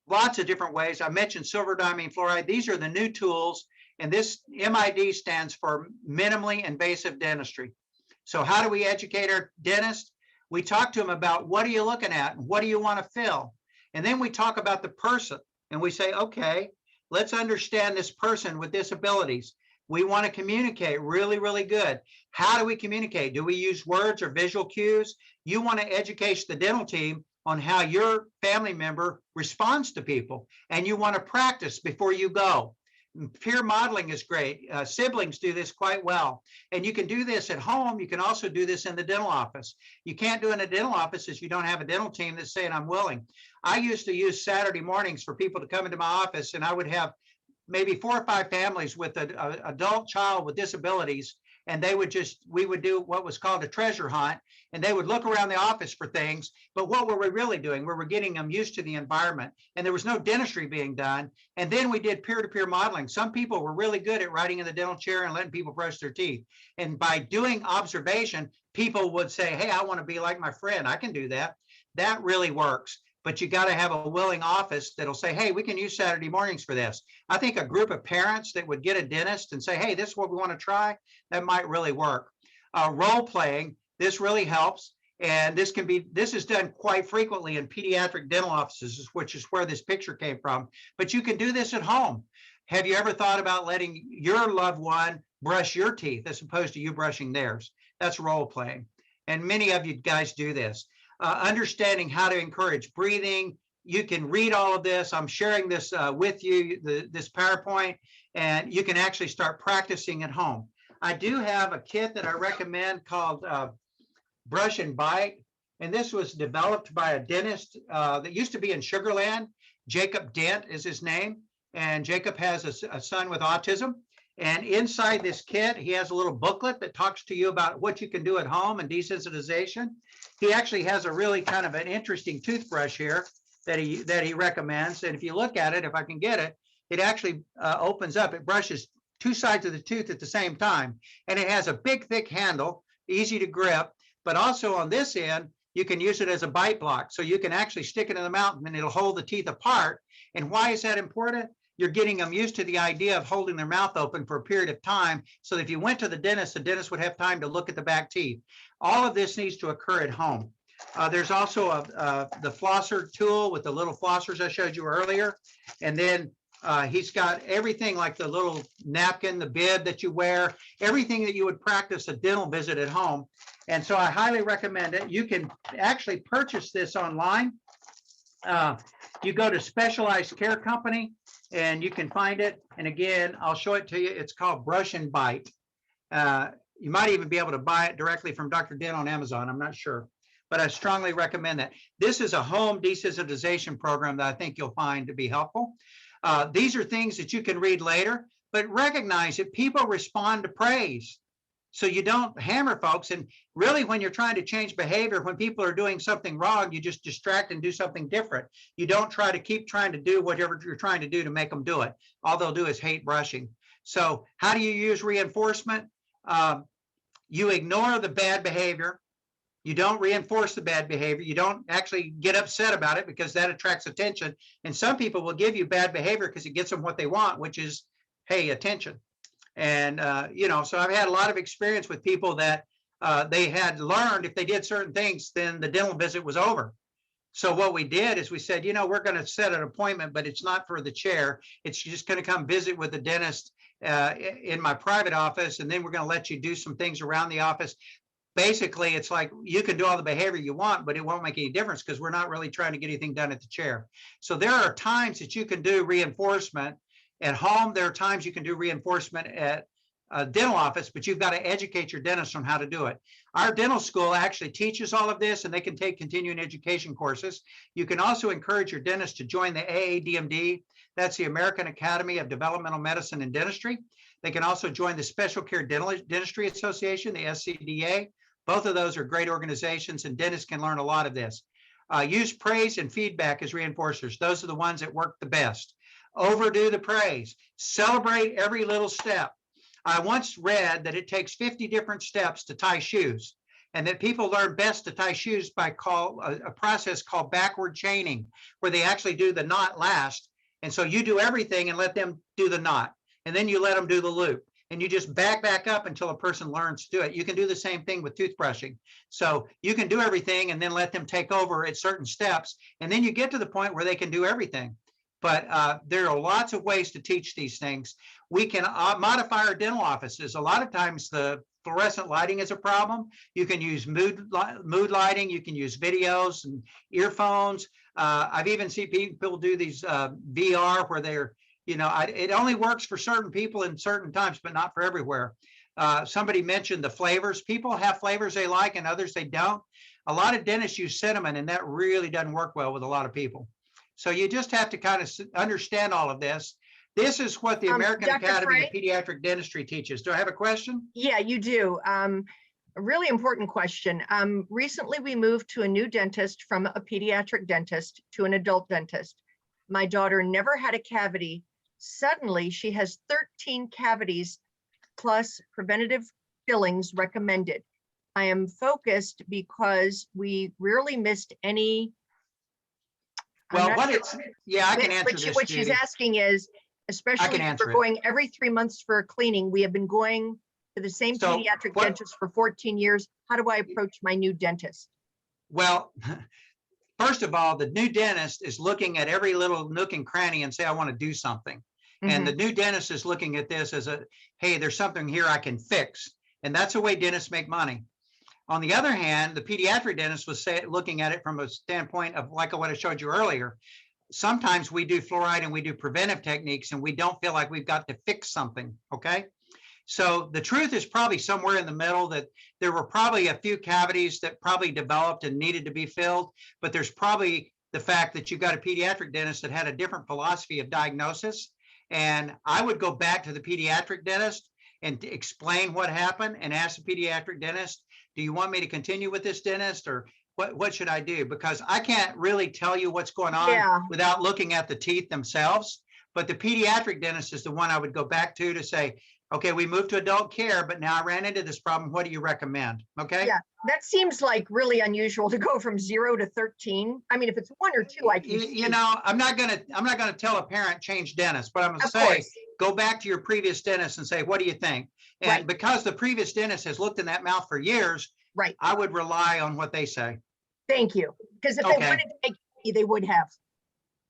lots of different ways. I mentioned silver diamine fluoride. These are the new tools, and this MID stands for minimally invasive dentistry. So how do we educate our dentist? We talk to them about what are you looking at and what do you want to fill? And then we talk about the person, and we say, okay, let's understand this person with disabilities. We want to communicate really, really good. How do we communicate? Do we use words or visual cues? You want to educate the dental team on how your family member responds to people, and you want to practice before you go. Peer modeling is great. Siblings do this quite well. And you can do this at home. You can also do this in the dental office. You can't do it in a dental office if you don't have a dental team that's saying, I'm willing. I used to use Saturday mornings for people to come into my office, and I would have maybe 4 or 5 families with an adult child with disabilities, and we would do what was called a treasure hunt, and they would look around the office for things. But what were we really doing? We were getting them used to the environment, and there was no dentistry being done. And then we did peer-to-peer modeling. Some people were really good at riding in the dental chair and letting people brush their teeth. And by doing observation, people would say, hey, I want to be like my friend. I can do that. That really works. But you got to have a willing office that'll say, hey, we can use Saturday mornings for this. I think a group of parents that would get a dentist and say, hey, this is what we want to try, that might really work. Role playing, this really helps. And this is done quite frequently in pediatric dental offices, which is where this picture came from. But you can do this at home. Have you ever thought about letting your loved one brush your teeth as opposed to you brushing theirs? That's role playing. And many of you guys do this. Understanding how to encourage breathing. You can read all of this. I'm sharing this with you, this PowerPoint, and you can actually start practicing at home. I do have a kit that I recommend called Brush and Bite, and this was developed by a dentist that used to be in Sugar Land. Jacob Dent is his name, and Jacob has a son with autism. And inside this kit, he has a little booklet that talks to you about what you can do at home and desensitization. He actually has a really kind of an interesting toothbrush here that he recommends. And if you look at it, if I can get it, it actually opens up. It brushes 2 sides of the tooth at the same time. And it has a big, thick handle, easy to grip. But also on this end, you can use it as a bite block. So you can actually stick it in the mouth and it'll hold the teeth apart. And why is that important? You're getting them used to the idea of holding their mouth open for a period of time, so that if you went to the dentist would have time to look at the back teeth. All of this needs to occur at home. There's also the flosser tool with the little flossers I showed you earlier. And then he's got everything like the little napkin, the bib that you wear, everything that you would practice a dental visit at home. And so I highly recommend it. You can actually purchase this online. You go to Specialized Care Company, and you can find it. And again, I'll show it to you. It's called Brush and Bite. You might even be able to buy it directly from Dr. Dent on Amazon. I'm not sure, but I strongly recommend that. This is a home desensitization program that I think you'll find to be helpful. These are things that you can read later, but recognize that people respond to praise. So you don't hammer folks. And really, when you're trying to change behavior, when people are doing something wrong, you just distract and do something different. You don't try to keep trying to do whatever you're trying to do to make them do it. All they'll do is hate brushing. So how do you use reinforcement? You ignore the bad behavior. You don't reinforce the bad behavior. You don't actually get upset about it because that attracts attention. And some people will give you bad behavior because it gets them what they want, which is, hey, attention. And, so I've had a lot of experience with people that they had learned if they did certain things, then the dental visit was over. So what we did is we said, we're going to set an appointment, but it's not for the chair. It's just going to come visit with the dentist in my private office. And then we're going to let you do some things around the office. Basically, it's like you can do all the behavior you want, but it won't make any difference because we're not really trying to get anything done at the chair. So there are times that you can do reinforcement at home. There are times you can do reinforcement at a dental office, but you've got to educate your dentist on how to do it. Our dental school actually teaches all of this, and they can take continuing education courses. You can also encourage your dentist to join the AADMD. That's the American Academy of Developmental Medicine and Dentistry. They can also join the Special Care Dentistry Association, the SCDA. Both of those are great organizations, and dentists can learn a lot of this. Use praise and feedback as reinforcers. Those are the ones that work the best. Overdo the praise. Celebrate every little step. I once read that it takes 50 different steps to tie shoes, and that people learn best to tie shoes by a process called backward chaining, where they actually do the knot last. And so you do everything and let them do the knot, and then you let them do the loop, and you just back up until a person learns to do it. You can do the same thing with toothbrushing. So you can do everything and then let them take over at certain steps, and then you get to the point where they can do everything. But there are lots of ways to teach these things. We can modify our dental offices. A lot of times the fluorescent lighting is a problem. You can use mood lighting. You can use videos and earphones. I've even seen people do these VR where they're, it only works for certain people in certain times, but not for everywhere. Somebody mentioned the flavors. People have flavors they like and others they don't. A lot of dentists use cinnamon, and that really doesn't work well with a lot of people. So you just have to kind of understand all of this. This is what the American Dr. Academy Fray? of Pediatric Dentistry teaches. Do I have a question? Yeah, you do. A really important question. Recently, we moved to a new dentist from a pediatric dentist to an adult dentist. My daughter never had a cavity. Suddenly, she has 13 cavities plus preventative fillings recommended. I am focused because we rarely missed any. Well, I can answer this. What she's asking is, especially if we're going every 3 months for a cleaning, we have been going to the same pediatric dentist for 14 years. How do I approach my new dentist? Well, first of all, the new dentist is looking at every little nook and cranny and say, I want to do something. Mm-hmm. And the new dentist is looking at this as hey, there's something here I can fix. And that's the way dentists make money. On the other hand, the pediatric dentist was looking at it from a standpoint of like what I showed you earlier. Sometimes we do fluoride and we do preventive techniques and we don't feel like we've got to fix something, okay? So the truth is probably somewhere in the middle, that there were probably a few cavities that probably developed and needed to be filled, but there's probably the fact that you've got a pediatric dentist that had a different philosophy of diagnosis. And I would go back to the pediatric dentist and explain what happened and ask the pediatric dentist, do you want me to continue with this dentist, or what should I do? Because I can't really tell you what's going on without looking at the teeth themselves. But the pediatric dentist is the one I would go back to say, okay, we moved to adult care, but now I ran into this problem. What do you recommend? Okay. Yeah, that seems like really unusual to go from 0 to 13. I mean, if it's 1 or 2, I can. I'm not gonna tell a parent change dentist, but I'm gonna say go back to your previous dentist and say, what do you think? And because the previous dentist has looked in that mouth for years, I would rely on what they say. Thank you. Because if they wanted to make me, they would have.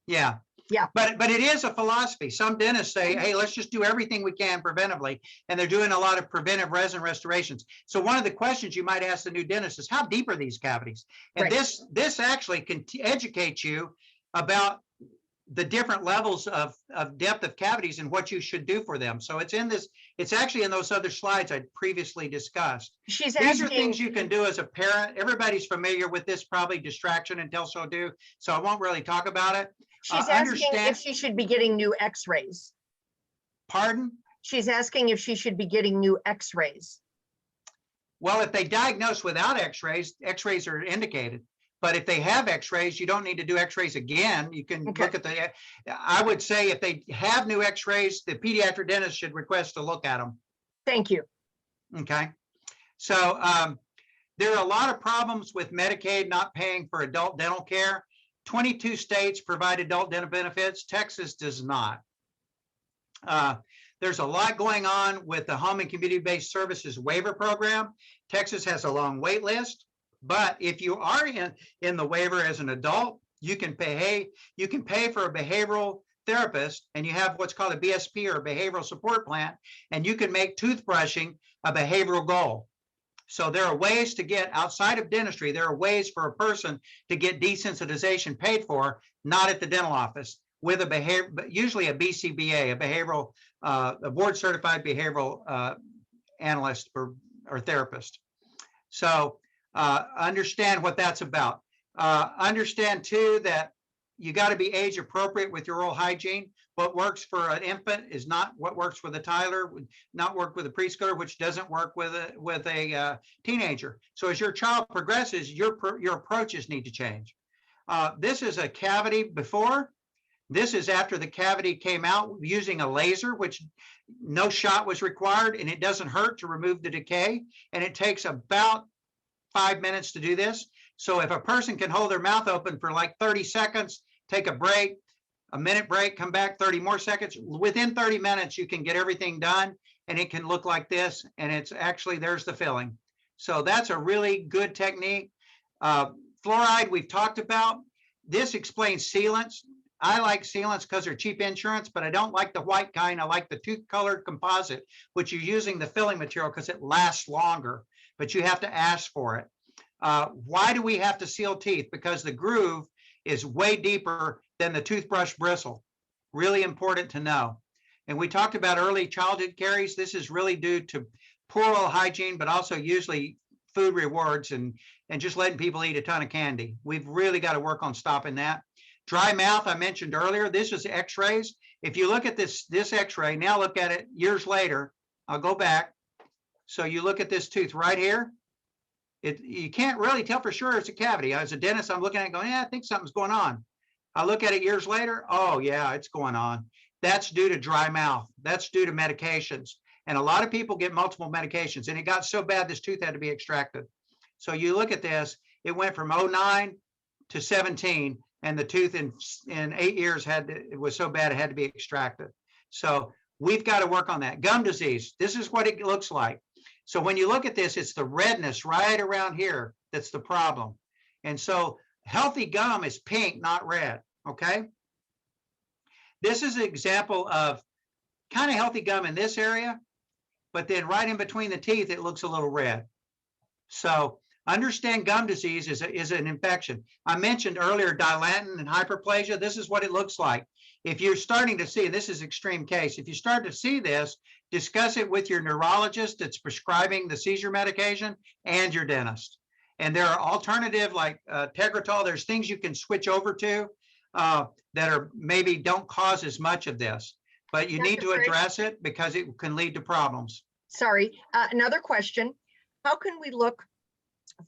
Yeah. Yeah. But it is a philosophy. Some dentists say, hey, let's just do everything we can preventively. And they're doing a lot of preventive resin restorations. So one of the questions you might ask the new dentist is, how deep are these cavities? And this actually can educate you about the different levels of depth of cavities and what you should do for them. So it's actually in those other slides I previously discussed. These are things you can do as a parent. Everybody's familiar with this, probably distraction until so do. So I won't really talk about it. She's asking if she should be getting new x-rays. Pardon? She's asking if she should be getting new x-rays. Well, if they diagnose without x-rays, x-rays are indicated. But if they have x-rays, you don't need to do x-rays again. You can Okay. look at the, I would say if they have new x-rays, the pediatric dentist should request to look at them. Thank you. Okay. So there are a lot of problems with Medicaid not paying for adult dental care. 22 states provide adult dental benefits. Texas does not. There's a lot going on with the Home and Community-Based Services Waiver Program. Texas has a long wait list, but if you are in the waiver as an adult, you can pay for a behavioral therapist, and you have what's called a BSP or a behavioral support plan, and you can make toothbrushing a behavioral goal. So there are ways to get outside of dentistry. There are ways for a person to get desensitization paid for, not at the dental office, with usually a BCBA, a behavioral, a board certified behavioral analyst or therapist. So understand what that's about. Understand too that you got to be age appropriate with your oral hygiene. What works for an infant is not what works with a toddler, would not work with a preschooler, which doesn't work with a teenager. So as your child progresses, your approaches need to change. This is a cavity before. This is after the cavity came out using a laser, which no shot was required, and it doesn't hurt to remove the decay. And it takes about 5 minutes to do this. So if a person can hold their mouth open for like 30 seconds, take a break, a minute break, come back 30 more seconds, within 30 minutes, you can get everything done, and it can look like this. And it's actually, there's the filling. So that's a really good technique. Fluoride, we've talked about. This explains sealants. I like sealants because they're cheap insurance, but I don't like the white kind. I like the tooth-colored composite, which you're using the filling material because it lasts longer, but you have to ask for it. Why do we have to seal teeth? Because the groove is way deeper than the toothbrush bristle. Really important to know. And we talked about early childhood caries. This is really due to poor oral hygiene, but also usually food rewards and just letting people eat a ton of candy. We've really got to work on stopping that. Dry mouth, I mentioned earlier, this is x-rays. If you look at this x-ray, now look at it years later, I'll go back. So you look at this tooth right here. You can't really tell for sure it's a cavity. As a dentist, I'm looking at it going, yeah, I think something's going on. I look at it years later. Oh yeah, it's going on. That's due to dry mouth. That's due to medications. And a lot of people get multiple medications, and it got so bad this tooth had to be extracted. So you look at this, it went from 09 to 17, and the tooth in 8 years it was so bad it had to be extracted. So we've got to work on that. Gum disease, this is what it looks like. So when you look at this, it's the redness right around here that's the problem. And so healthy gum is pink, not red, okay? This is an example of kind of healthy gum in this area, but then right in between the teeth, it looks a little red. So understand gum disease is an infection. I mentioned earlier dilantin and hyperplasia. This is what it looks like. If you're starting to see, this is extreme case. If you start to see this, discuss it with your neurologist that's prescribing the seizure medication and your dentist. And there are alternative like Tegretol. There's things you can switch over to that are maybe don't cause as much of this, but you need to address it because it can lead to problems. Sorry, another question. How can we look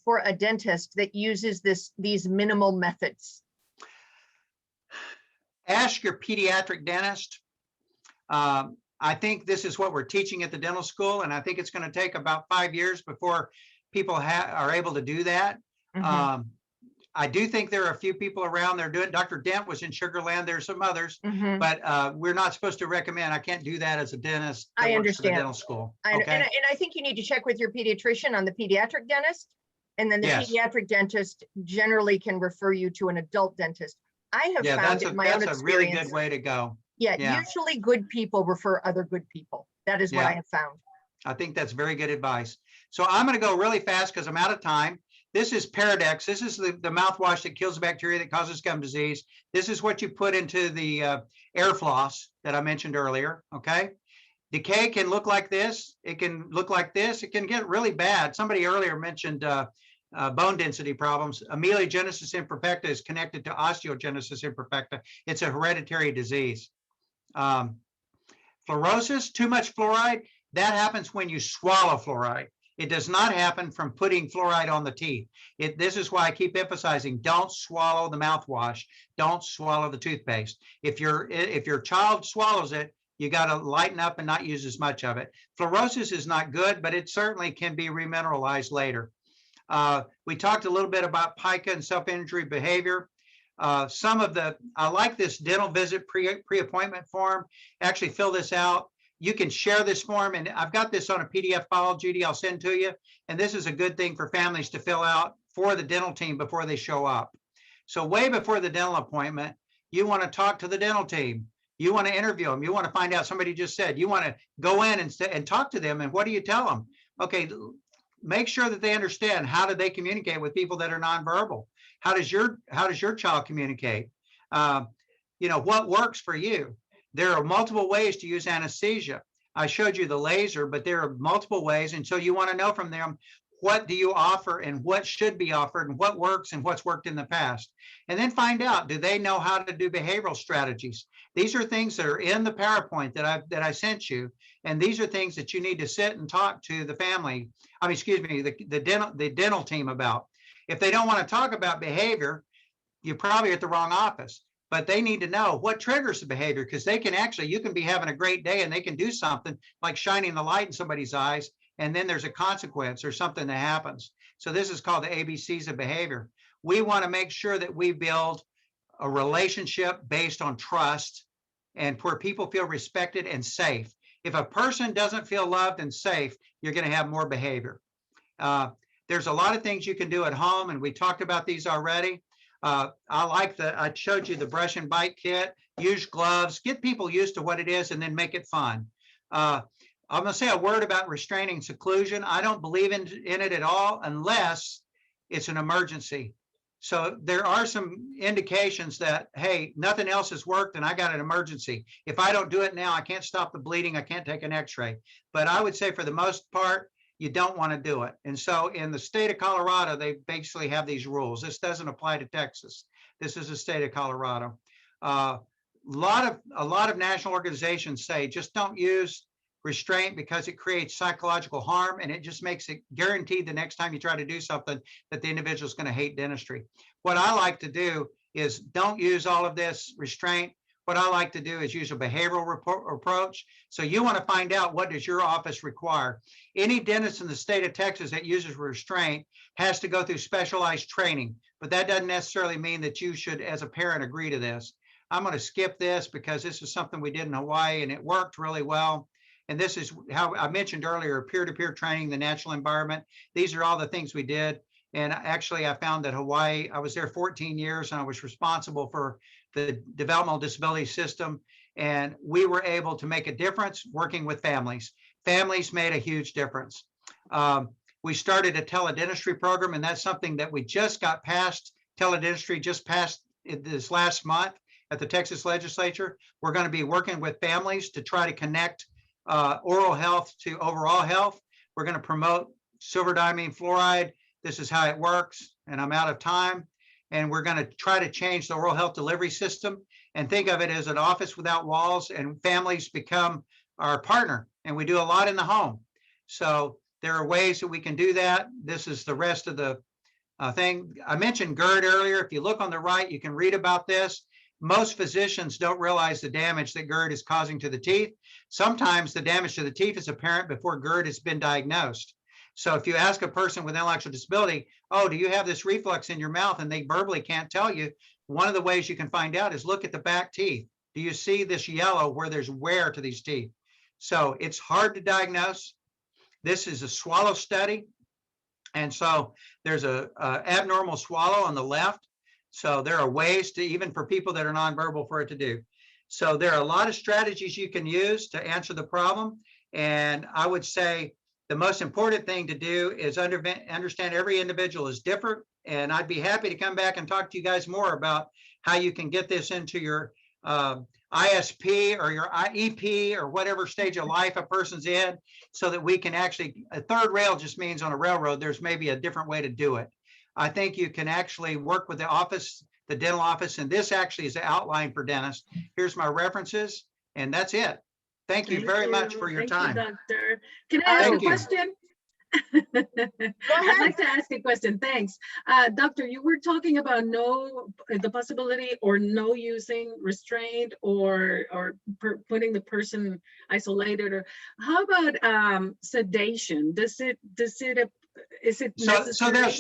for a dentist that uses these minimal methods? Ask your pediatric dentist. I think this is what we're teaching at the dental school, and I think it's going to take about 5 years before people are able to do that. Mm-hmm. I do think there are a few people around there doing. Dr. Dent was in Sugar Land. There's some others, Mm-hmm. but we're not supposed to recommend. I can't do that as a dentist. I understand. The dental school. Okay? And I think you need to check with your pediatrician on the pediatric dentist, and then the pediatric dentist generally can refer you to an adult dentist. I have found in my own experience, that's a really good way to go. Yeah, usually good people refer other good people. That is what I have found. I think that's very good advice. So I'm going to go really fast because I'm out of time. This is Paradex. This is the mouthwash that kills the bacteria that causes gum disease. This is what you put into the air floss that I mentioned earlier, okay? Decay can look like this. It can look like this. It can get really bad. Somebody earlier mentioned bone density problems. Amelogenesis imperfecta is connected to osteogenesis imperfecta. It's a hereditary disease. Fluorosis, too much fluoride, that happens when you swallow fluoride. It does not happen from putting fluoride on the teeth. This is why I keep emphasizing, don't swallow the mouthwash. Don't swallow the toothpaste. If your child swallows it, you got to lighten up and not use as much of it. Fluorosis is not good, but it certainly can be remineralized later. We talked a little bit about pica and self-injury behavior. I like this dental visit pre-appointment form. Actually fill this out. You can share this form, and I've got this on a PDF file, Judy, I'll send to you. And this is a good thing for families to fill out for the dental team before they show up. So way before the dental appointment, you want to talk to the dental team. You want to interview them. You want to find out, somebody just said, you want to go in and talk to them. And what do you tell them? Okay, make sure that they understand, how do they communicate with people that are nonverbal? How does your child communicate? What works for you? There are multiple ways to use anesthesia. I showed you the laser, but there are multiple ways. And so you want to know from them, what do you offer and what should be offered and what works and what's worked in the past. And then find out, do they know how to do behavioral strategies? These are things that are in the PowerPoint that I sent you. And these are things that you need to sit and talk to the family, the dental team about. If they don't want to talk about behavior, you're probably at the wrong office. But they need to know what triggers the behavior, because you can be having a great day and they can do something like shining the light in somebody's eyes, and then there's a consequence or something that happens. So this is called the ABCs of behavior. We want to make sure that we build a relationship based on trust and where people feel respected and safe. If a person doesn't feel loved and safe, you're going to have more behavior. There's a lot of things you can do at home, and we talked about these already. I showed you the brush and bite kit. Use gloves, get people used to what it is, and then make it fun. I'm going to say a word about restraining seclusion. I don't believe in it at all unless it's an emergency. So there are some indications that, hey, nothing else has worked and I got an emergency. If I don't do it now, I can't stop the bleeding. I can't take an x-ray. But I would say for the most part, you don't want to do it. And so in the state of Colorado, they basically have these rules. This doesn't apply to Texas. This is the state of Colorado. A lot of national organizations say just don't use restraint because it creates psychological harm, and it just makes it guaranteed the next time you try to do something that the individual is going to hate dentistry. What I like to do is don't use all of this restraint. What I like to do is use a behavioral approach. So you want to find out, what does your office require? Any dentist in the state of Texas that uses restraint has to go through specialized training, but that doesn't necessarily mean that you should, as a parent, agree to this. I'm going to skip this because this is something we did in Hawaii and it worked really well. And this is how I mentioned earlier, peer-to-peer training, the natural environment. These are all the things we did. And actually, I found that Hawaii, I was there 14 years and I was responsible for the developmental disability system. And we were able to make a difference working with families. Families made a huge difference. We started a teledentistry program, and that's something that we just got passed. Teledentistry just passed this last month at the Texas legislature. We're going to be working with families to try to connect oral health to overall health. We're going to promote silver diamine fluoride. This is how it works, and I'm out of time. And we're going to try to change the oral health delivery system and think of it as an office without walls, and families become our partner. And we do a lot in the home. So there are ways that we can do that. This is the rest of the thing. I mentioned GERD earlier. If you look on the right, you can read about this. Most physicians don't realize the damage that GERD is causing to the teeth. Sometimes the damage to the teeth is apparent before GERD has been diagnosed. So if you ask a person with intellectual disability, oh, do you have this reflux in your mouth, and they verbally can't tell you, one of the ways you can find out is look at the back teeth. Do you see this yellow where there's wear to these teeth? So it's hard to diagnose. This is a swallow study. And so there's a abnormal swallow on the left. So there are ways to, even for people that are nonverbal, for it to do. So there are a lot of strategies you can use to answer the problem. And I would say the most important thing to do is understand every individual is different. And I'd be happy to come back and talk to you guys more about how you can get this into your ISP or your IEP or whatever stage of life a person's in, so that we can actually, a third rail just means on a railroad, there's maybe a different way to do it. I think you can actually work with the office, the dental office, and this actually is an outline for dentists. Here's my references, and that's it. Thank you very much for your time. Thank you, Doctor. Can I ask a question? I'd like to ask a question. Thanks. Doctor, you were talking about the possibility or no using restraint or putting the person isolated, or how about sedation? Is it necessary?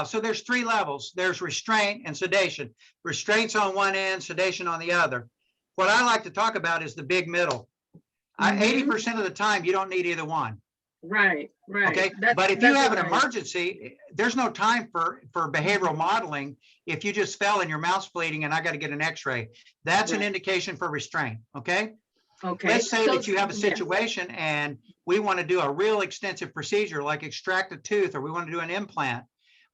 So there's three levels. There's restraint and sedation. Restraints on one end, sedation on the other. What I like to talk about is the big middle. 80% of the time, you don't need either one. Right. Okay, but if you have an emergency, there's no time for behavioral modeling. If you just fell and your mouth's bleeding and I got to get an x-ray, that's an indication for restraint. Okay. Let's say that you have a situation and we want to do a real extensive procedure like extract a tooth, or we want to do an implant.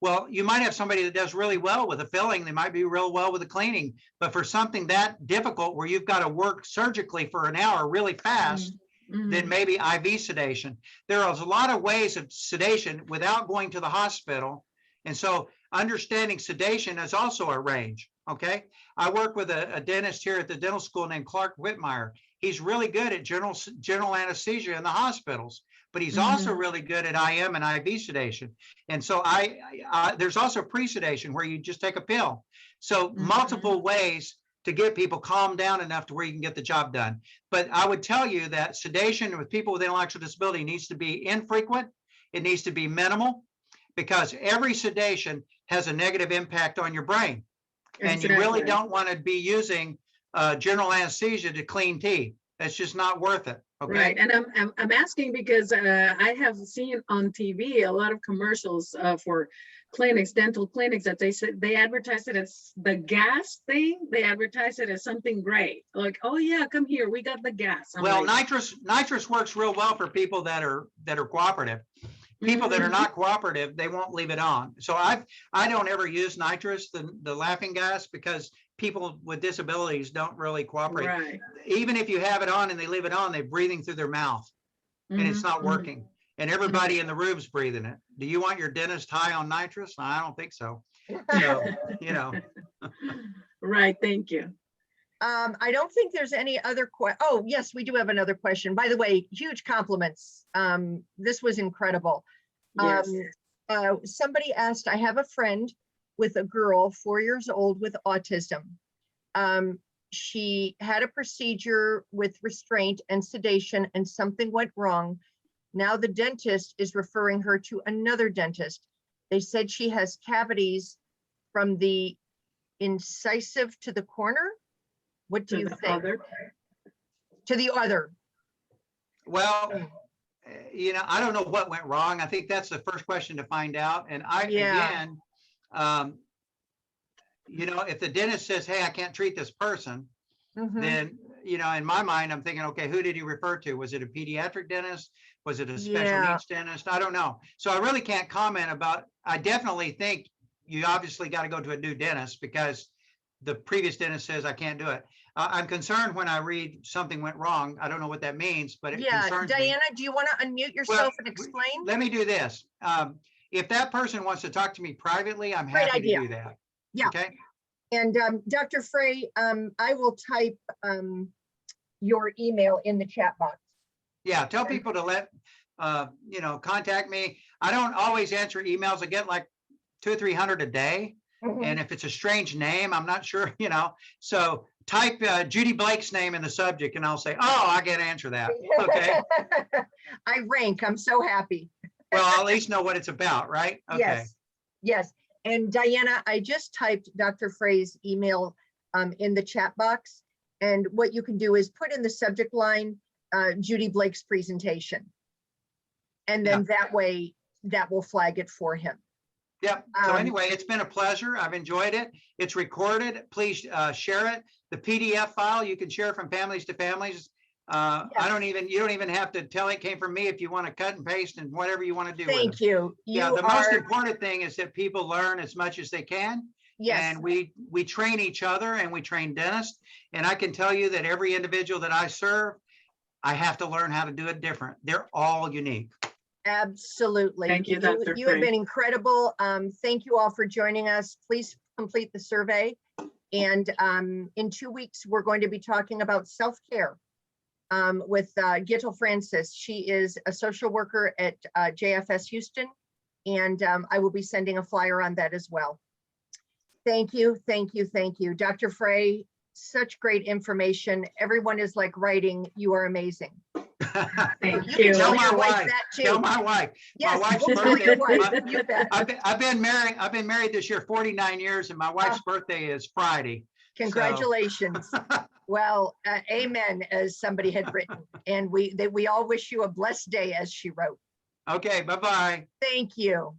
Well, you might have somebody that does really well with a filling. They might be real well with a cleaning, but for something that difficult where you've got to work surgically for an hour really fast, then maybe IV sedation. There are a lot of ways of sedation without going to the hospital. And so understanding sedation is also a range. Okay. I work with a dentist here at the dental school named Clark Whitmire. He's really good at general anesthesia in the hospitals, but he's also really good at IM and IV sedation. And so there's also pre-sedation where you just take a pill. So multiple ways to get people calmed down enough to where you can get the job done. But I would tell you that sedation with people with intellectual disability needs to be infrequent. It needs to be minimal, because every sedation has a negative impact on your brain. And you really don't want to be using general anesthesia to clean teeth. That's just not worth it. Okay. Right. And I'm asking because I have seen on TV a lot of commercials for clinics, dental clinics, that they advertise it as the gas thing. They advertise it as something great. Like, oh yeah, come here, we got the gas. Well, nitrous works real well for people that are cooperative. People that are not cooperative, they won't leave it on. So I don't ever use nitrous, the laughing gas, because people with disabilities don't really cooperate. Right. Even if you have it on and they leave it on, they're breathing through their mouth and it's not working. And everybody in the room's breathing it. Do you want your dentist high on nitrous? I don't think so. So, you know. Right. Thank you. I don't think there's any other oh, yes, we do have another question. By the way, huge compliments. This was incredible. Yes. Somebody asked, I have a friend with a girl 4 years old with autism. She had a procedure with restraint and sedation and something went wrong. Now the dentist is referring her to another dentist. They said she has cavities from the incisive to the corner. What do you think? To the other. Well, you know, I don't know what went wrong. I think that's the first question to find out. And again, you know, if the dentist says, hey, I can't treat this person, then, you know, in my mind, I'm thinking, okay, who did he refer to? Was it a pediatric dentist? Was it a special needs dentist? I don't know. So I really can't comment about, I definitely think you obviously got to go to a new dentist because the previous dentist says I can't do it. I'm concerned when I read something went wrong. I don't know what that means, but it concerns me. Diana, do you want to unmute yourself and explain? Let me do this. If that person wants to talk to me privately, I'm happy to do that. Yeah. Okay. And Dr. Fray, I will type your email in the chat box. Yeah, tell people to let, you know, contact me. I don't always answer emails. I get like 200 or 300 a day. And if it's a strange name, I'm not sure, you know, so type Judy Blake's name in the subject and I'll say, oh, I can't answer that. Okay. I rank. I'm so happy. Well, I'll at least know what it's about, right? Okay. Yes. Yes. And Diana, I just typed Dr. Fray's email in the chat box. And what you can do is put in the subject line, Judy Blake's presentation. And then that way, that will flag it for him. Yep. So anyway, it's been a pleasure. I've enjoyed it. It's recorded. Please share it. The PDF file, you can share from families to families. You don't even have to tell it came from me if you want to cut and paste and whatever you want to do. Thank you. Yeah, the most important thing is that people learn as much as they can. Yes. And we train each other and we train dentists. And I can tell you that every individual that I serve, I have to learn how to do it different. They're all unique. Absolutely. Thank you, Dr. You have been incredible. Thank you all for joining us. Please complete the survey. And in 2 weeks, we're going to be talking about self-care. with Gittel Francis. She is a social worker at JFS Houston, and I will be sending a flyer on that as well. Thank you, thank you, thank you. Dr. Fray, such great information. Everyone is like writing, you are amazing. Thank You can you. tell Tell my your wife wife. that too. Tell my wife. Yes, My wife's we'll tell your birthday. wife, you bet. I've been married this year 49 years, and my wife's birthday is Friday. Congratulations. Well, amen, as somebody had written. And we all wish you a blessed day, as she wrote. Okay, bye-bye. Thank you.